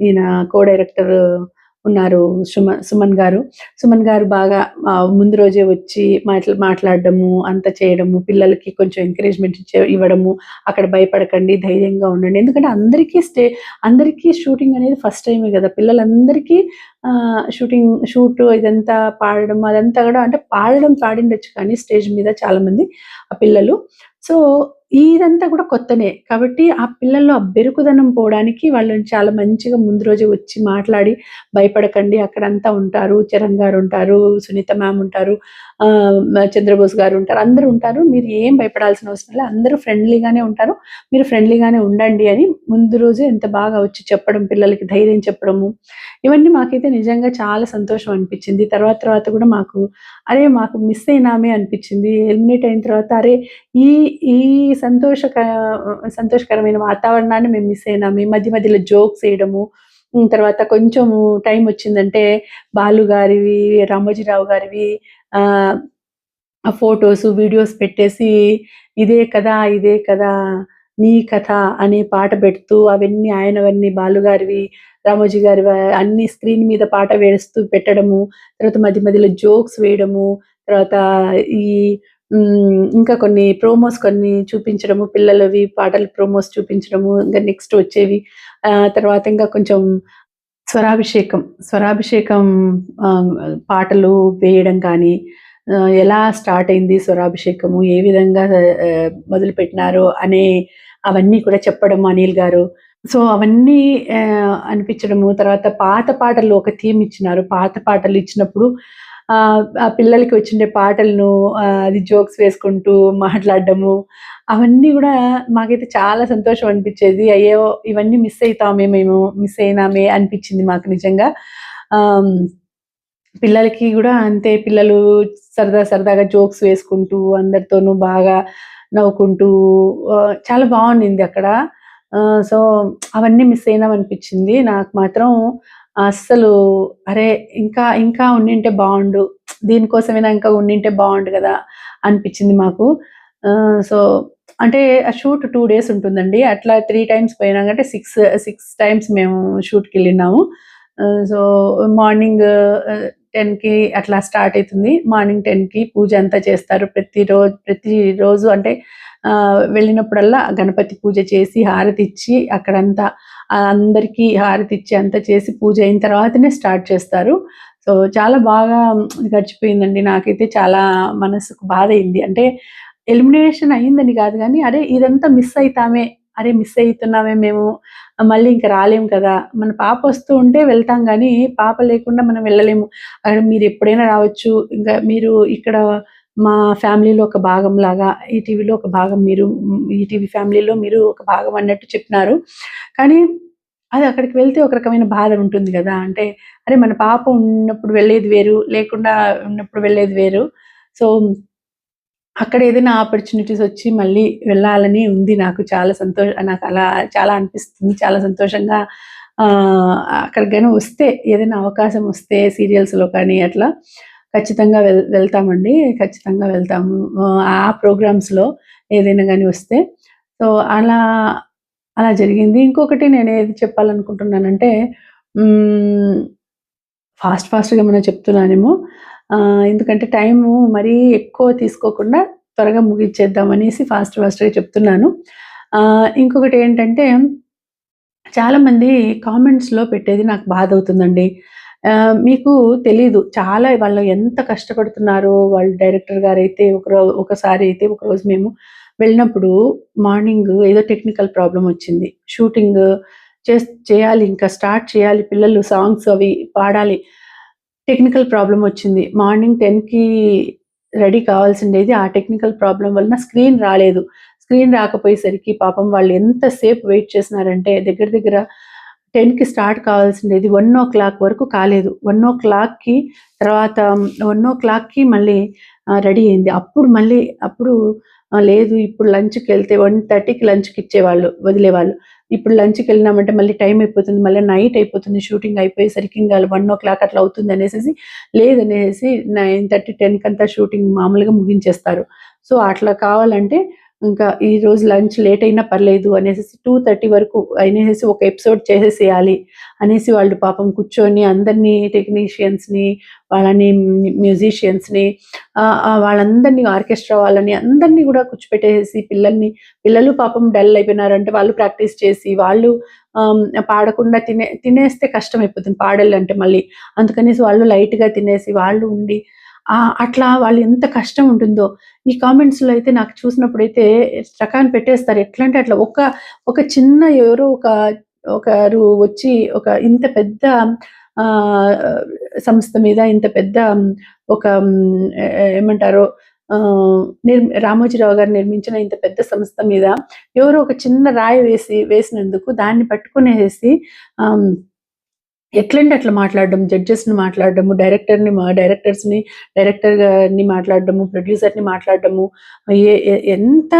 [SPEAKER 1] ఈయన కో డైరెక్టర్ ఉన్నారు సుమన్ గారు. సుమన్ గారు బాగా ముందు రోజే వచ్చి మాట్లాడడము, అంతా చేయడము, పిల్లలకి కొంచెం ఎంకరేజ్‌మెంట్ ఇవ్వడము, అక్కడ భయపడకండి, ధైర్యంగా ఉండండి. ఎందుకంటే అందరికీ షూటింగ్ అనేది ఫస్ట్ టైమే గదా! పిల్లలందరికీ షూట్ ఇదంతా పాడడం అదంతా గూడా అంటే పాడిండొచ్చు కానీ స్టేజ్ మీద చాలామంది ఆ పిల్లలు. సో ఇదంతా కూడా కొత్తనే. కాబట్టి ఆ పిల్లల్లో ఆ బెరుకుదనం పోవడానికి వాళ్ళు చాలా మంచిగా ముందు రోజే వచ్చి మాట్లాడి, భయపడకండి అక్కడంతా ఉంటారు. చరణ్ గారుంటారు, సునీత మ్యామ్ ఉంటారు, చంద్రబోస్ గారుంటారు. అందరూ ఉంటారు. మీరు ఏం భయపడాల్సిన అవసరం లేదు. అందరూ ఫ్రెండ్లీగానే ఉంటారు. మీరు ఫ్రెండ్లీగానే ఉండండి అని ముందు రోజే ఎంత బాగా వచ్చి చెప్పడం, పిల్లలకి ధైర్యం చెప్పడము. ఇవన్నీ మాకైతే నిజంగా చాలా సంతోషం అనిపించింది. తర్వాత కూడా మాకు మిస్ అయినామే అనిపించింది. ఎలిమినేట్ అయిన తర్వాత ఈ ఈ సంతోషకరమైన వాతావరణాన్ని మేము మిస్ అయినాము. మధ్య మధ్యలో జోక్స్ ఎయడము. తర్వాత కొంచెము టైమొచ్చిందంటే బాలు గారివి, రామోజీరావు గారివి ఆహ్, ఆ ఫోటోసు, వీడియోస్ పెట్టేసి ఇదే కదా! ఇదే కదా! నీ కథ అనే పాట పెడుతూ ఆయనవన్నీ బాలుగారివి, రామోజీ గారివి అన్నీ స్క్రీన్ మీద పాట వేస్తూ పెట్టడము. తర్వాత మధ్య మధ్యలో జోక్స్ వేయడము. తర్వాత ఈ ఇంకా కొన్ని చూపించడము. పిల్లలవి పాటలు ప్రోమోస్ చూపించడము. ఇంకా నెక్స్ట్ వచ్చేవి. తర్వాత ఇంకా కొంచెం స్వరాభిషేకం ఆహ్, పాటలు వేయడం కానీ, ఎలా స్టార్ట్ అయింది స్వరాభిషేకము, ఏ విధంగా మొదలుపెట్టినారు అవన్నీ కూడా చెప్పడం అనిల్ గారు. సో, అవన్నీ అనిపించడము. తర్వాత పాత పాటలు ఒక థీమ్ ఇచ్చినారు. పాత పాటలు ఇచ్చినప్పుడు ఆ పిల్లలకి వచ్చిండే పాటలను అది జోక్స్ వేసుకుంటూ మాట్లాడడము. అవన్నీ గూడా మాకైతే చాలా సంతోషం అనిపిచ్చేది. అయ్యో! ఇవన్నీ మిస్ అయినామే అనిపిచ్చింది మాకు నిజంగా. ఆహ్, పిల్లలకి గూడా అంతే పిల్లలు సరదాగా జోక్స్ వేసుకుంటూ అందరితోనూ బాగా నవ్వుకుంటూ చాలా బావుండింది అక్కడ. సో, అవన్నీ మిస్ అయినామనిపిచ్చింది. నాకు మాత్రం అస్సలు అరే! ఇంకా ఉండింటే బావుండు. దీనికోసమైనా ఇంకా ఉండింటే బావుండు గదా! అనిపిచ్చింది మాకు. సో, అంటే ఆ షూట్ 2 డేస్ ఉంటుందండి. అట్లా 3 టైమ్స్ పోయినాం అంటే 6 టైమ్స్ మేము షూట్‌కెళ్ళినాము. సో, మార్నింగ్ 10కి అట్లా స్టార్ట్ అయితుంది. మార్నింగ్ 10కి పూజ అంతా చేస్తారు. ప్రతిరోజు అంటే వెళ్ళినప్పుడల్లా గణపతి పూజ చేసి, హారతిచ్చి అక్కడంతా అందరికీ హారతిచ్చి అంతా చేసి పూజ అయిన తర్వాతనే స్టార్ట్ చేస్తారు. సో, చాలా బాగా గడిచిపోయిందండి. నాకైతే చాలా మనసుకు బాధయింది. అంటే ఎలిమినేషన్ అయిందని గాదు గానీ, అరే! ఇదంతా మిస్ అయితున్నామే మేము. మళ్ళీ ఇంక రాలేము కదా! మన పాప వస్తూ ఉంటే వెళ్తాం గానీ, పాప లేకుండా మనం వెళ్ళలేము. మీరెప్పుడైనా రావచ్చు. ఇంకా మీరు ఇక్కడ మా ఫ్యామిలీలో ఒక భాగంలాగా, ఈటీవీలో ఒక భాగం మీరు, ఈటీవీ ఫ్యామిలీలో మీరు ఒక భాగం అన్నట్టు చెప్పినారు. కానీ అది అక్కడికి వెళ్తే ఒక రకమైన బాధ ఉంటుంది గదా! అంటే అరే! మన పాప ఉన్నప్పుడు వెళ్ళేది వేరు, లేకుండా ఉన్నప్పుడు వెళ్ళేది వేరు. సో, అక్కడ ఏదైనా ఆపర్చునిటీస్ వచ్చి మళ్ళీ వెళ్ళాలని ఉంది నాకు. నాకు అలా చాలా అనిపిస్తుంది. చాలా సంతోషంగా అక్కడికి గాని వస్తే ఏదైనా అవకాశం వస్తే సీరియల్స్‌లో కానీ అట్లా ఖచ్చితంగా వెళ్తామండి. ఖచ్చితంగా వెళ్తాము. ఆ ప్రోగ్రామ్స్‌లో ఏదైనా గాని వస్తే. సో, అలా జరిగింది. ఇంకొకటి నేనేది చెప్పాలనుకుంటున్నానంటే హ్మ్. ఫాస్ట్‌గా ఏమన్నా చెప్తున్నానేమో. ఎందుకంటే టైము మరీ ఎక్కువ తీసుకోకుండా త్వరగా ముగిచ్చేద్దాం అనేసి ఫాస్ట్‌గా చెప్తున్నాను. ఇంకొకటేంటంటే చాలామంది కామెంట్స్‌లో పెట్టేది నాకు బాధవుతుందండి. మీకు తెలీదు. చాలా వాళ్ళు ఎంత కష్టపడుతున్నారో వాళ్ళు డైరెక్టర్ గారైతే ఒకసారి అయితే ఒకరోజు మేము వెళ్ళినప్పుడు మార్నింగ్ ఏదో టెక్నికల్ ప్రాబ్లమ్ వచ్చింది. షూటింగ్ చేయాలి, ఇంకా స్టార్ట్ చేయాలి. పిల్లలు సాంగ్స్ అవి పాడాలి. టెక్నికల్ ప్రాబ్లమ్ వచ్చింది. మార్నింగ్ 10కి రెడీ కావాల్సిండేది. ఆ టెక్నికల్ ప్రాబ్లమ్ వలన స్క్రీన్ రాలేదు. స్క్రీన్ రాకపోయేసరికి పాపం వాళ్ళు ఎంతసేపు వెయిట్ చేసినారంటే దగ్గర దగ్గర 10కి స్టార్ట్ కావాల్సిండేది 1:00 వరకు కాలేదు. 1:00కి తర్వాత 1:00కి మళ్ళీ రెడీ అయింది. అప్పుడు లేదు ఇప్పుడు లంచ్‌కెళ్తే 1:30కి లంచ్‌కి ఇచ్చేవాళ్ళు, వదిలేవాళ్ళు. ఇప్పుడు లంచ్‌కెళ్ళినామంటే మళ్ళీ టైం అయిపోతుంది. మళ్ళీ నైట్ అయిపోతుంది. షూటింగ్ అయిపోయేసరికి ఇంక 1:00 అట్లా అవుతుంది అనేసేసి లేదనేసి 9:30, 10కంతా షూటింగ్ మామూలుగా ముగించేస్తారు. సో, అట్లా కావాలంటే ఇంకా ఈరోజు లంచ్ లేట్ అయినా పర్లేదు అనేసేసి 2:30 వరకు అనేసేసి ఒక ఎపిసోడ్ చేసేసేయాలి అనేసి వాళ్ళు పాపం కూర్చొని అందరినీ టెక్నీషియన్స్‌ని, వాళ్ళని మ్యూజిషియన్స్‌ని వాళ్ళందరినీ ఆర్కెస్ట్రా వాళ్ళని అందరినీ గూడా కూర్చోపెట్టేసేసి పిల్లలు పాపం డల్ అయిపోయినారంటే వాళ్ళు ప్రాక్టీస్ చేసి వాళ్ళు పాడకుండా తినేస్తే కష్టమైపోతుంది పాడాలంటే మళ్ళీ. అందుకనేసి వాళ్ళు లైట్‌గా తినేసి వాళ్ళు ఉండి అట్లా వాళ్ళు ఎంత కష్టం ఉంటుందో. ఈ కామెంట్స్‌లో అయితే నాకు చూసినప్పుడైతే టకాని పెట్టేస్తారు. ఎట్లంటే అట్లా ఒక చిన్న ఎవరో ఒకరు వచ్చి ఒక ఇంత పెద్ద ఆహ్, సంస్థ మీద ఇంత పెద్ద ఒక ఏమంటారో రామోజీరావు గారు నిర్మించిన ఇంత పెద్ద సంస్థ మీద ఎవరో ఒక చిన్న రాయి వేసినందుకు దాన్ని పట్టుకునేసేసి ఆహ్, ఎట్లంటే అట్లా మాట్లాడడం, జడ్జెస్‌ని మాట్లాడడము, డైరెక్టర్ గారిని మాట్లాడడము, ప్రొడ్యూసర్‌ని మాట్లాడడము, ఎంత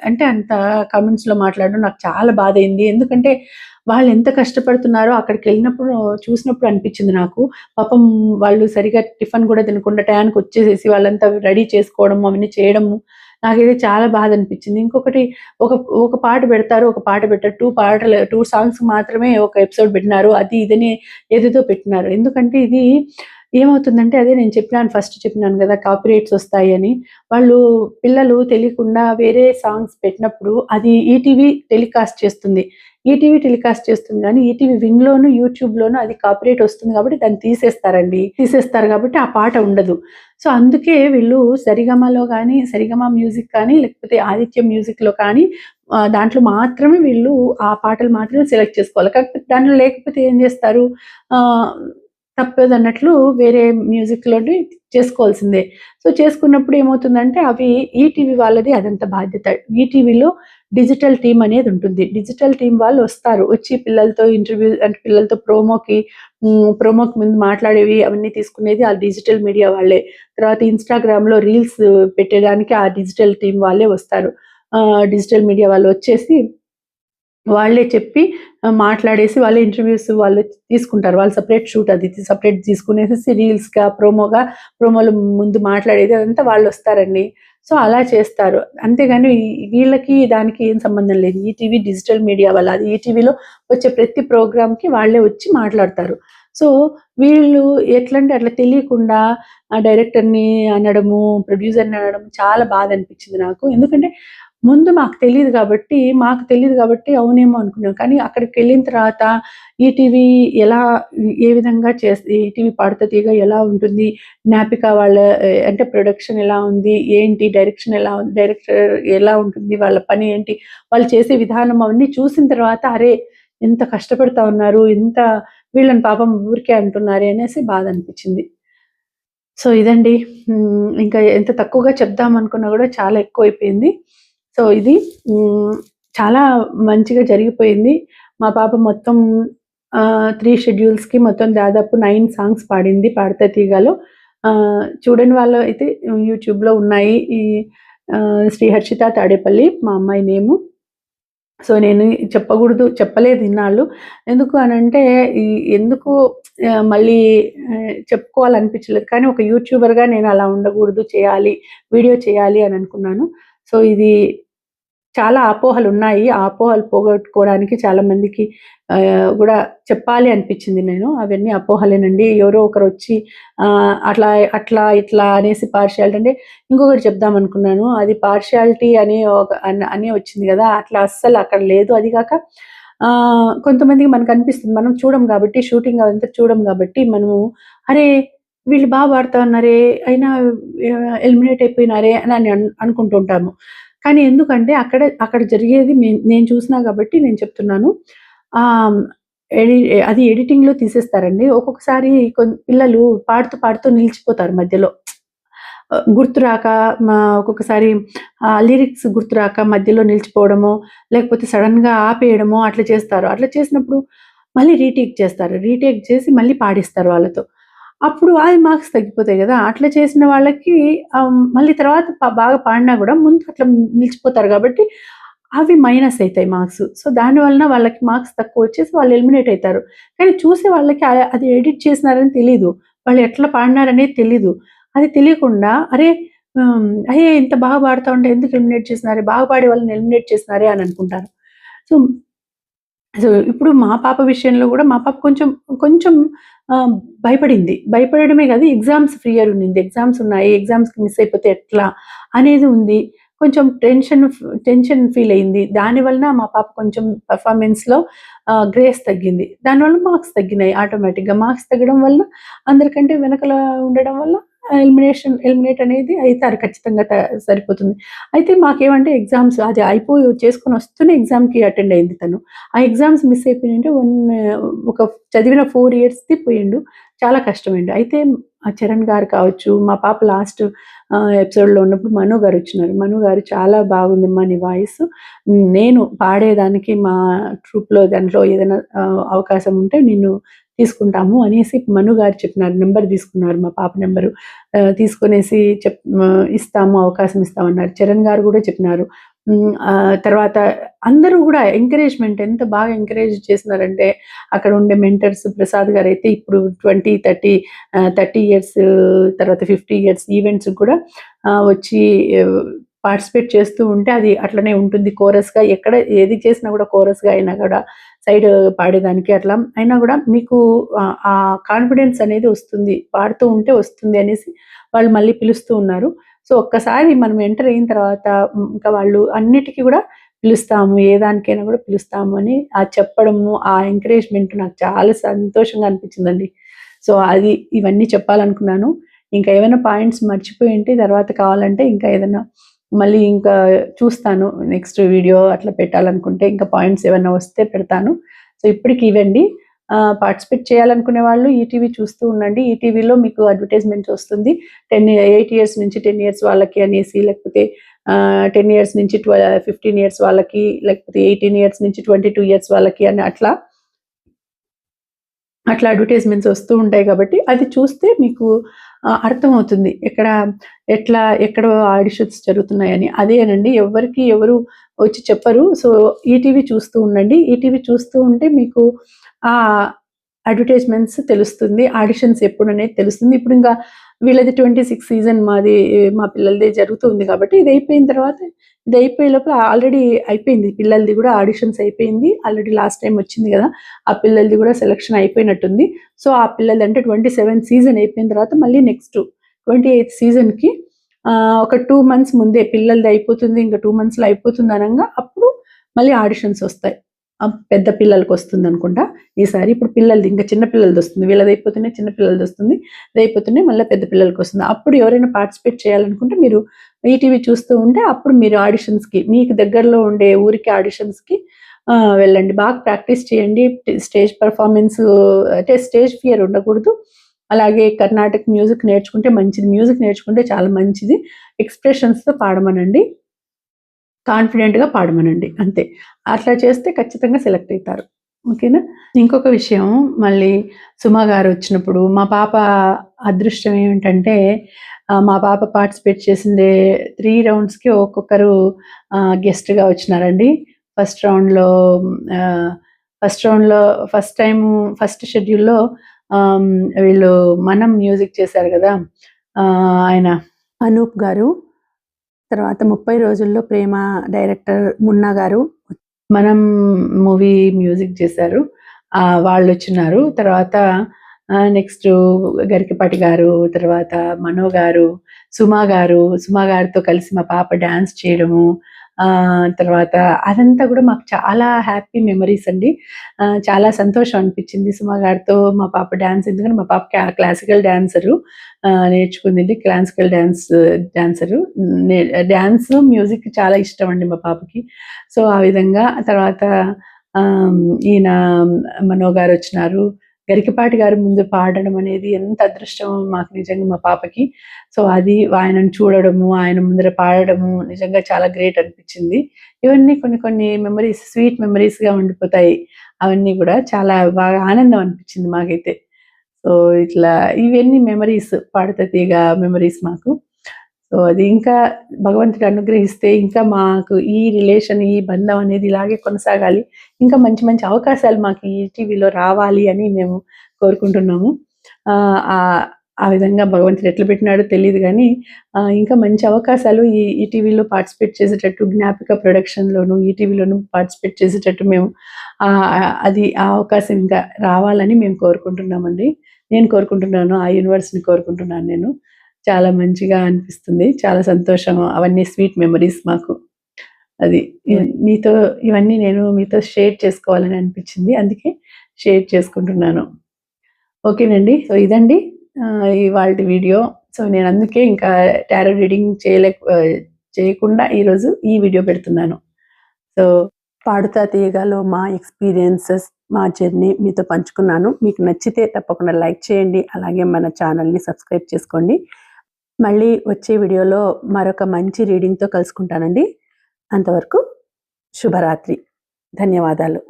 [SPEAKER 1] అంటే అంత కామెంట్స్‌లో మాట్లాడడం నాకు చాలా బాధయింది. ఎందుకంటే వాళ్ళెంత కష్టపడుతున్నారో అక్కడికెళ్ళినప్పుడు చూసినప్పుడు అనిపిచ్చింది నాకు. పాపం వాళ్ళు సరిగ్గా టిఫిన్ గూడా తినకుండా టయానికొచ్చేసేసి వాళ్ళంతా రెడీ చేసుకోవడము, అవన్నీ చేయడము నాకైతే చాలా బాధనిపిచ్చింది. ఇంకొకటి ఒక ఒక పాట పెడతారు, ఒక పాట పెట్టరు. 2 సాంగ్స్ మాత్రమే ఒక ఎపిసోడ్ పెట్టినారు. అది ఇదని ఏదేదో పెట్టినారు. ఎందుకంటే ఇది ఏమవుతుందంటే అదే నేను ఫస్ట్ చెప్పినాను గదా! కాపీరైట్స్ వస్తాయని. వాళ్ళు పిల్లలు తెలియకుండా వేరే సాంగ్స్ పెట్టినప్పుడు అది ఈటీవీ టెలికాస్ట్ చేస్తుంది. ఈటీవీ టెలికాస్ట్ చేస్తుంది గానీ, ఈటీవీ విన్‌లోను, యూట్యూబ్‌లోను అది కాపీరైట్ వస్తుంది కాబట్టి దాన్ని తీసేస్తారండి. తీసేస్తారు కాబట్టి ఆ పాట ఉండదు. సో, అందుకే వీళ్ళు సరిగమలో గానీ, సరిగమ మ్యూజిక్ కానీ, లేకపోతే ఆదిత్య మ్యూజిక్‌లో కానీ దాంట్లో మాత్రమే వీళ్ళు ఆ పాటలు మాత్రమే సెలెక్ట్ చేసుకోవాలి. కాకపోతే దాంట్లో లేకపోతే ఏం జేస్తారు? ఆహ్, తప్పదన్నట్లు వేరే మ్యూజిక్‌లోని చేసుకోవాల్సిందే. సో, చేసుకున్నప్పుడు ఏమవుతుందంటే అవి ఈటీవీ వాళ్ళది అదంతా బాధ్యత. ఈటీవీలో డిజిటల్ టీమ్ అనేదుంటుంది. డిజిటల్ టీమ్ వాళ్ళు వస్తారు. వచ్చి పిల్లలతో ఇంటర్వ్యూ అంటే పిల్లలతో ప్రోమోకి ముందు మాట్లాడేవి అవన్నీ తీసుకునేది ఆ డిజిటల్ మీడియా వాళ్ళే. తర్వాత ఇన్‌స్టాగ్రామ్‌లో రీల్స్ పెట్టేదానికి ఆ డిజిటల్ టీమ్ వాళ్ళే వస్తారు. డిజిటల్ మీడియా వాళ్ళొచ్చేసి వాళ్ళే చెప్పి మాట్లాడేసి వాళ్ళే ఇంటర్వ్యూస్ వాళ్ళు తీసుకుంటారు. వాళ్ళు సెపరేట్ షూట్ అది సెపరేట్ తీసుకునేసేసి రీల్స్‌గా, ప్రోమోల ముందు మాట్లాడేది అదంతా వాళ్ళొస్తారండి. సో, అలా చేస్తారు. అంతేగాని వీళ్ళకి దానికి ఏం సంబంధం లేదు. ఈటీవీ డిజిటల్ మీడియా వాళ్ళ. అది ఈటీవీలో వచ్చే ప్రతి ప్రోగ్రామ్‌కి వాళ్ళే వచ్చి మాట్లాడతారు. సో, వీళ్ళు ఎట్లంటే అట్లా తెలియకుండా డైరెక్టర్‌ని అనడము, ప్రొడ్యూసర్‌ని అనడం చాలా బాధనిపించింది నాకు. ఎందుకంటే ముందు మాకు తెలీదు గాబట్టి అవునేమో అనుకున్నాం. కానీ అక్కడికెళ్ళిన తర్వాత ఈటీవీ ఎలా ఏ విధంగా ఈటీవీ పాడుతా తీగ ఎలా ఉంటుంది? జ్ఞాపిక వాళ్ళ అంటే ప్రొడక్షన్ ఎలా ఉంది? ఏంటి? డైరెక్టర్ ఎలా ఉంటుంది? వాళ్ళ పని ఏంటి? వాళ్ళు చేసే విధానం అవన్నీ చూసిన తర్వాత అరే! ఎంత కష్టపడతా ఉన్నారు. వీళ్ళని పాపం ఊరికే అంటున్నారే అనేసి బాధనిపిచ్చింది. సో, ఇదండి. ఇంకా ఎంత తక్కువగా చెప్దామనుకున్నా గూడా చాలా ఎక్కువైపోయింది. సో, ఇది హ్మ్, చాలా మంచిగా జరిగిపోయింది. మా పాప మొత్తం 3 షెడ్యూల్స్‌కి మొత్తం దాదాపు 9 సాంగ్స్ పాడింది 'పాడతా తీగ'లో. చూడని వాళ్ళు అయితే యూట్యూబ్‌లో ఉన్నాయి. శ్రీ హర్షిత తాడేపల్లి మా అమ్మాయి నేము. సో, నేను చెప్పలేదు ఇన్నాళ్ళు. ఎందుకు అనంటే, ఈ ఎందుకు మళ్ళీ చెప్పుకోవాలనిపించలేదు. కానీ ఒక యూట్యూబర్‌గా నేను అలా ఉండకూడదు, వీడియో చేయాలి అని అనుకున్నాను. సో, ఇది చాలా అపోహలున్నాయి. ఆ అపోహలు పోగొట్టుకోవడానికి చాలా మందికి గూడా చెప్పాలి అనిపించింది నేను. అవన్నీ అపోహలేనండి. ఎవరో ఒకరొచ్చి ఇట్లా అనేసి పార్షియాలిటీ అంటే ఇంకొకటి చెప్దామనుకున్నాను. అది పార్షియాలిటీ అని వచ్చింది గదా! అట్లా అస్సలు అక్కడ లేదు. అది గాక కొంతమందికి మనకనిపిస్తుంది. మనం చూడం గాబట్టి, షూటింగ్ అదంతా చూడం గాబట్టి, మనము అరే! వీళ్ళు బా పాడుతా ఉన్నారే, అయినా ఎలిమినేట్ అయిపోయినారే అని అనుకుంటూ ఉంటాము. కానీ ఎందుకంటే అక్కడ జరిగేది నేను చూసినా గాబట్టి నేను చెప్తున్నాను. ఆహ్, ఎడి అది ఎడిటింగ్‌లో తీసేస్తారండి. ఒక్కొక్కసారి పిల్లలు పాడుతూ, పాడుతూ నిలిచిపోతారు మధ్యలో. గుర్తురాక ఒక్కొక్కసారి లిరిక్స్ గుర్తురాక మధ్యలో నిలిచిపోవడమో, లేకపోతే సడెన్‌గా ఆపేయడమో అట్లా చేస్తారు. అట్లా చేసినప్పుడు మళ్ళీ రీటేక్ చేస్తారు. రీటేక్ చేసి మళ్ళీ పాడిస్తారు వాళ్ళతో. అప్పుడు అది మార్క్స్ తగ్గిపోతాయి గదా! అట్లా చేసిన వాళ్ళకి మళ్ళీ తర్వాత బాగా పాడినా గూడా ముందు అట్లా నిలిచిపోతారు గాబట్టి, అవి మైనస్ అయితాయి మార్క్స్. సో, దాని వలన వాళ్ళకి మార్క్స్ తక్కువొచ్చేసి వాళ్ళు ఎలిమినేట్ అయితారు. కానీ చూసే వాళ్ళకి అది ఎడిట్ చేసినారని తెలీదు. వాళ్ళు ఎట్లా పాడినారనేది తెలీదు. అది తెలియకుండా అరే! అయ్యే! ఇంత బాగా పాడుతా ఉంటే ఎందుకు ఎలిమినేట్ చేసినారే, బాగా పాడే వాళ్ళని ఎలిమినేట్ చేసినారే అని అనుకుంటారు. సో, ఇప్పుడు మా పాప విషయంలో గూడా మా పాప కొంచెం, కొంచెం ఆహ్, భయపడింది. భయపడడమే గాదు ఎగ్జామ్స్ ఫియర్ ఉండింది. ఎగ్జామ్స్ ఉన్నాయి. ఎగ్జామ్స్‌కి మిస్ అయిపోతే ఎట్లా అనేది ఉంది. కొంచెం టెన్షన్ ఫీల్ అయింది. దాని వలన మా పాప కొంచెం పెర్ఫార్మన్స్‌లో గ్రేస్ తగ్గింది. దానివల్ల మార్క్స్ తగ్గినాయి ఆటోమేటిక్‌గా. మార్క్స్ తగ్గడం వల్ల అందరికంటే వెనకల ఉండడం వల్ల ఎలిమినేట్ అనేది అయితారు ఖచ్చితంగా సరిపోతుంది. అయితే మాకేమంటే ఎగ్జామ్స్ అది అయిపోయి చేసుకొని వస్తూనే ఎగ్జామ్‌కి అటెండ్ అయింది తను. ఆ ఎగ్జామ్స్ మిస్ అయిపోయింటే ఒక చదివిన 4 ఇయర్స్‌ది పోయిండు. చాలా కష్టమైండు. అయితే చరణ్ గారు కావచ్చు, మా పాప లాస్ట్ ఎపిసోడ్‌లో ఉన్నప్పుడు మను గారొచ్చినారు. మను గారు చాలా బాగుందమ్మా నీ వాయిస్. నేను పాడేదానికి మా ట్రూప్‌లో దాంట్లో ఏదైనా అవకాశం ఉంటే నిన్ను తీసుకుంటాము అనేసి మను గారు చెప్పినారు. నంబర్ తీసుకున్నారు మా పాప నంబరు. తీసుకొనేసి ఇస్తాము, అవకాశం ఇస్తామన్నారు. చరణ్ గారు గూడా చెప్పినారు. తర్వాత అందరూ గూడా ఎంకరేజ్‌మెంట్ ఎంత బాగా ఎంకరేజ్ చేసినారంటే, అక్కడ ఉండే మెంటర్స్ ప్రసాద్ గారైతే ఇప్పుడు 20, 30 ఇయర్స్ తర్వాత 50 ఇయర్స్ ఈవెంట్స్‌కి కూడా వచ్చి పార్టిసిపేట్ చేస్తూ ఉంటే అది అట్లనే ఉంటుంది కోరస్‌గా. ఎక్కడ ఏది చేసినా గూడా కోరస్‌గా అయినా గూడా సైడ్ పాడేదానికి అట్లా అయినా గూడా మీకు ఆ కాన్ఫిడెన్స్ అనేది వస్తుంది. పాడుతూ ఉంటే వస్తుంది అనేసి వాళ్ళు మళ్ళీ పిలుస్తూ ఉన్నారు. సో, ఒక్కసారి మనం ఎంటర్ అయిన తర్వాత ఇంకా వాళ్ళు అన్నిటికి గూడా పిలుస్తాము. ఏ దానికైనా గూడా పిలుస్తాము అని చెప్పడము, ఆ ఎంకరేజ్‌మెంట్ నాకు చాలా సంతోషంగా అనిపించిందండి. సో, ఇవన్నీ చెప్పాలనుకున్నాను. ఇంకా ఏమైనా పాయింట్స్ మర్చిపోయుంటే తర్వాత కావాలంటే ఇంకా ఏదన్నా మళ్ళీ ఇంకా చూస్తాను. నెక్స్ట్ వీడియో అట్లా పెట్టాలనుకుంటే ఇంకా పాయింట్స్ ఏవన్నా వస్తే పెడతాను. సో, ఇప్పటికి ఇవండి. పార్టిసిపేట్ చేయాలనుకునే వాళ్ళు ఈటీవీ చూస్తూ ఉండండి. ఈటీవీలో మీకు అడ్వర్టైజ్‌మెంట్స్ వస్తుంది. 8 ఇయర్స్ నుంచి 10 ఇయర్స్ వాళ్ళకి అనేసి లేకపోతే 10 ఇయర్స్ నుంచి 15 ఇయర్స్ వాళ్ళకి లేకపోతే 18 ఇయర్స్ నుంచి 22 ఇయర్స్ వాళ్ళకి అని అట్లా అడ్వర్టైజ్‌మెంట్స్ వస్తూ ఉంటాయి కాబట్టి, అది చూస్తే మీకు అర్థమవుతుంది. ఎక్కడో ఆడిషన్స్ జరుగుతున్నాయని. అదేనండి ఎవ్వరికి ఎవరు వచ్చి చెప్పరు. సో, ఈటీవీ చూస్తూ ఉండండి. ఈటీవీ చూస్తూ ఉంటే మీకు ఆహ్, అడ్వర్టైజ్‌మెంట్స్ తెలుస్తుంది. ఆడిషన్స్ ఎప్పుడనేది తెలుస్తుంది. ఇప్పుడింకా వీళ్ళది 26 సీజన్ మా పిల్లలదే జరుగుతుంది కాబట్టి, ఇది అయిపోయే లోపల ఆల్రెడీ అయిపోయింది. పిల్లలది గూడా ఆడిషన్స్ అయిపోయింది. ఆల్రెడీ లాస్ట్ టైమ్ వచ్చింది గదా! ఆ పిల్లలది గూడా సెలక్షన్ అయిపోయినట్టుంది. సో, ఆ పిల్లలంటే 27 సీజన్ అయిపోయిన తర్వాత మళ్ళీ నెక్స్ట్ 28థ్ సీజన్‌కి ఒక 2 మంత్స్ ముందే పిల్లలది అయిపోతుంది. ఇంక 2 మంత్స్‌లో అయిపోతుంది అనంగా అప్పుడు మళ్ళీ ఆడిషన్స్ ఒస్తాయి. పెద్ద పిల్లలకొస్తుందనుకుంటా ఈసారి. ఇప్పుడు పిల్లలది ఇంకా చిన్న పిల్లలదొస్తుంది. వీళ్ళదయిపోతూనే చిన్న పిల్లలదొస్తుంది. ఇదయిపోతూనే మళ్ళా పెద్ద పిల్లలకొస్తుంది. అప్పుడు ఎవరైనా పార్టిసిపేట్ చేయాలనుకుంటే మీరు ఈటీవీ చూస్తూ ఉంటే అప్పుడు మీరు ఆడిషన్స్‌కి మీకు దగ్గరలో ఉండే ఊరికి ఆడిషన్స్‌కి వెళ్ళండి. బాగా ప్రాక్టీస్ చేయండి. స్టేజ్ పెర్ఫార్మన్స్ అంటే స్టేజ్ ఫియర్ ఉండకూడదు. అలాగే కర్ణాటక మ్యూజిక్ నేర్చుకుంటే మంచిది. మ్యూజిక్ నేర్చుకుంటే చాలా మంచిది. ఎక్స్‌ప్రెషన్స్‌తో పాడమనండి. కాన్ఫిడెంట్‌గా పాడమనండి అంతే. అట్లా చేస్తే ఖచ్చితంగా సెలెక్ట్ అయితారు. ఓకేనా? ఇంకొక విషయం మళ్ళీ సుమ గారొచ్చినప్పుడు మా పాప అదృష్టం ఏమిటంటే మా పాప పార్టిసిపేట్ చేసిందే 3 రౌండ్స్‌కి ఒక్కొక్కరు గెస్ట్‌గా వచ్చినారండి. ఫస్ట్ రౌండ్‌లో ఆహ్, ఫస్ట్ రౌండ్‌లో ఫస్ట్ టైము ఫస్ట్ షెడ్యూల్‌లో ఆహ్, వీళ్ళు 'మనం' మ్యూజిక్ చేశారు గదా! ఆయన అనూప్ గారు. తర్వాత 30 రోజుల్లో ప్రేమ డైరెక్టర్ మున్నా గారు 'మనం' మూవీ మ్యూజిక్ చేశారు. వాళ్ళొచ్చినారు. తర్వాత నెక్స్ట్ గరికపాటి గారు, తర్వాత మనో గారు, సుమా గారితో కలిసి మా పాప డాన్స్ చేయడము. తర్వాత అదంతా కూడా మాకు చాలా హ్యాపీ మెమరీస్ అండి. చాలా సంతోషం అనిపించింది సుమా గారితో మా పాప డాన్స్, ఎందుకంటే మా పాప క్లాసికల్ డాన్సరు, నేర్చుకుందండి. Classical dancer. డాన్స్, మ్యూజిక్ చాలా ఇష్టం అండి మా పాపకి. సో ఆ విధంగా తర్వాత ఈయన మనో గారు వచ్చినారు. గరికపాటి గారు ముందు పాడడం అనేది ఎంత అదృష్టం మాకు నిజంగా మా పాపకి. సో అది ఆయనను చూడడము, ఆయన ముందర పాడడము నిజంగా చాలా గ్రేట్ అనిపించింది. ఇవన్నీ కొన్ని కొన్ని మెమరీస్, స్వీట్ మెమరీస్‌గా ఉండిపోతాయి. అవన్నీ కూడా చాలా బాగా ఆనందం అనిపించింది మాకైతే. సో ఇట్లా ఇవన్నీ మెమరీస్, పాడుతా తీగ మెమరీస్ మాకు. సో అది ఇంకా భగవంతుడు అనుగ్రహిస్తే ఇంకా మాకు ఈ రిలేషన్, ఈ బంధం అనేది ఇలాగే కొనసాగాలి. ఇంకా మంచి మంచి అవకాశాలు మాకు ఈ టీవీలో రావాలి అని మేము కోరుకుంటున్నాము. ఆ విధంగా భగవంతుడు ఎట్లా పెట్టినాడో తెలీదు గానీ, ఇంకా మంచి అవకాశాలు ఈ టీవీలో పార్టిసిపేట్ చేసేటట్టు, జ్ఞాపిక ప్రొడక్షన్‌లోను, ఈటీవీలోను పార్టిసిపేట్ చేసేటట్టు మేము అది ఆ అవకాశం ఇంకా రావాలని మేము కోరుకుంటున్నామండి. నేను కోరుకుంటున్నాను. ఆ యూనివర్స్‌ని కోరుకుంటున్నాను నేను. చాలా మంచిగా అనిపిస్తుంది. చాలా సంతోషం. అవన్నీ స్వీట్ మెమరీస్ మాకు. అది. మీతో ఇవన్నీ నేను మీతో షేర్ చేసుకోవాలని అనిపించింది. అందుకే షేర్ చేసుకుంటున్నాను. ఓకేనండి. సో ఇదండి ఇవాల్టి వీడియో. సో నేను అందుకే ఇంకా టారో రీడింగ్ చేయకుండా ఈరోజు ఈ వీడియో పెడుతున్నాను. సో పాడుతా తీయగాలో మా ఎక్స్‌పీరియన్సెస్, మా జర్నీ మీతో పంచుకున్నాను. మీకు నచ్చితే తప్పకుండా లైక్ చేయండి. అలాగే మన ఛానల్‌ని సబ్స్క్రైబ్ చేసుకోండి. మళ్ళీ వచ్చే వీడియోలో మరొక మంచి రీడింగ్‌తో కలుసుకుంటానండి. అంతవరకు శుభరాత్రి. ధన్యవాదాలు.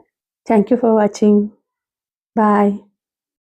[SPEAKER 1] Thank you for watching. Bye.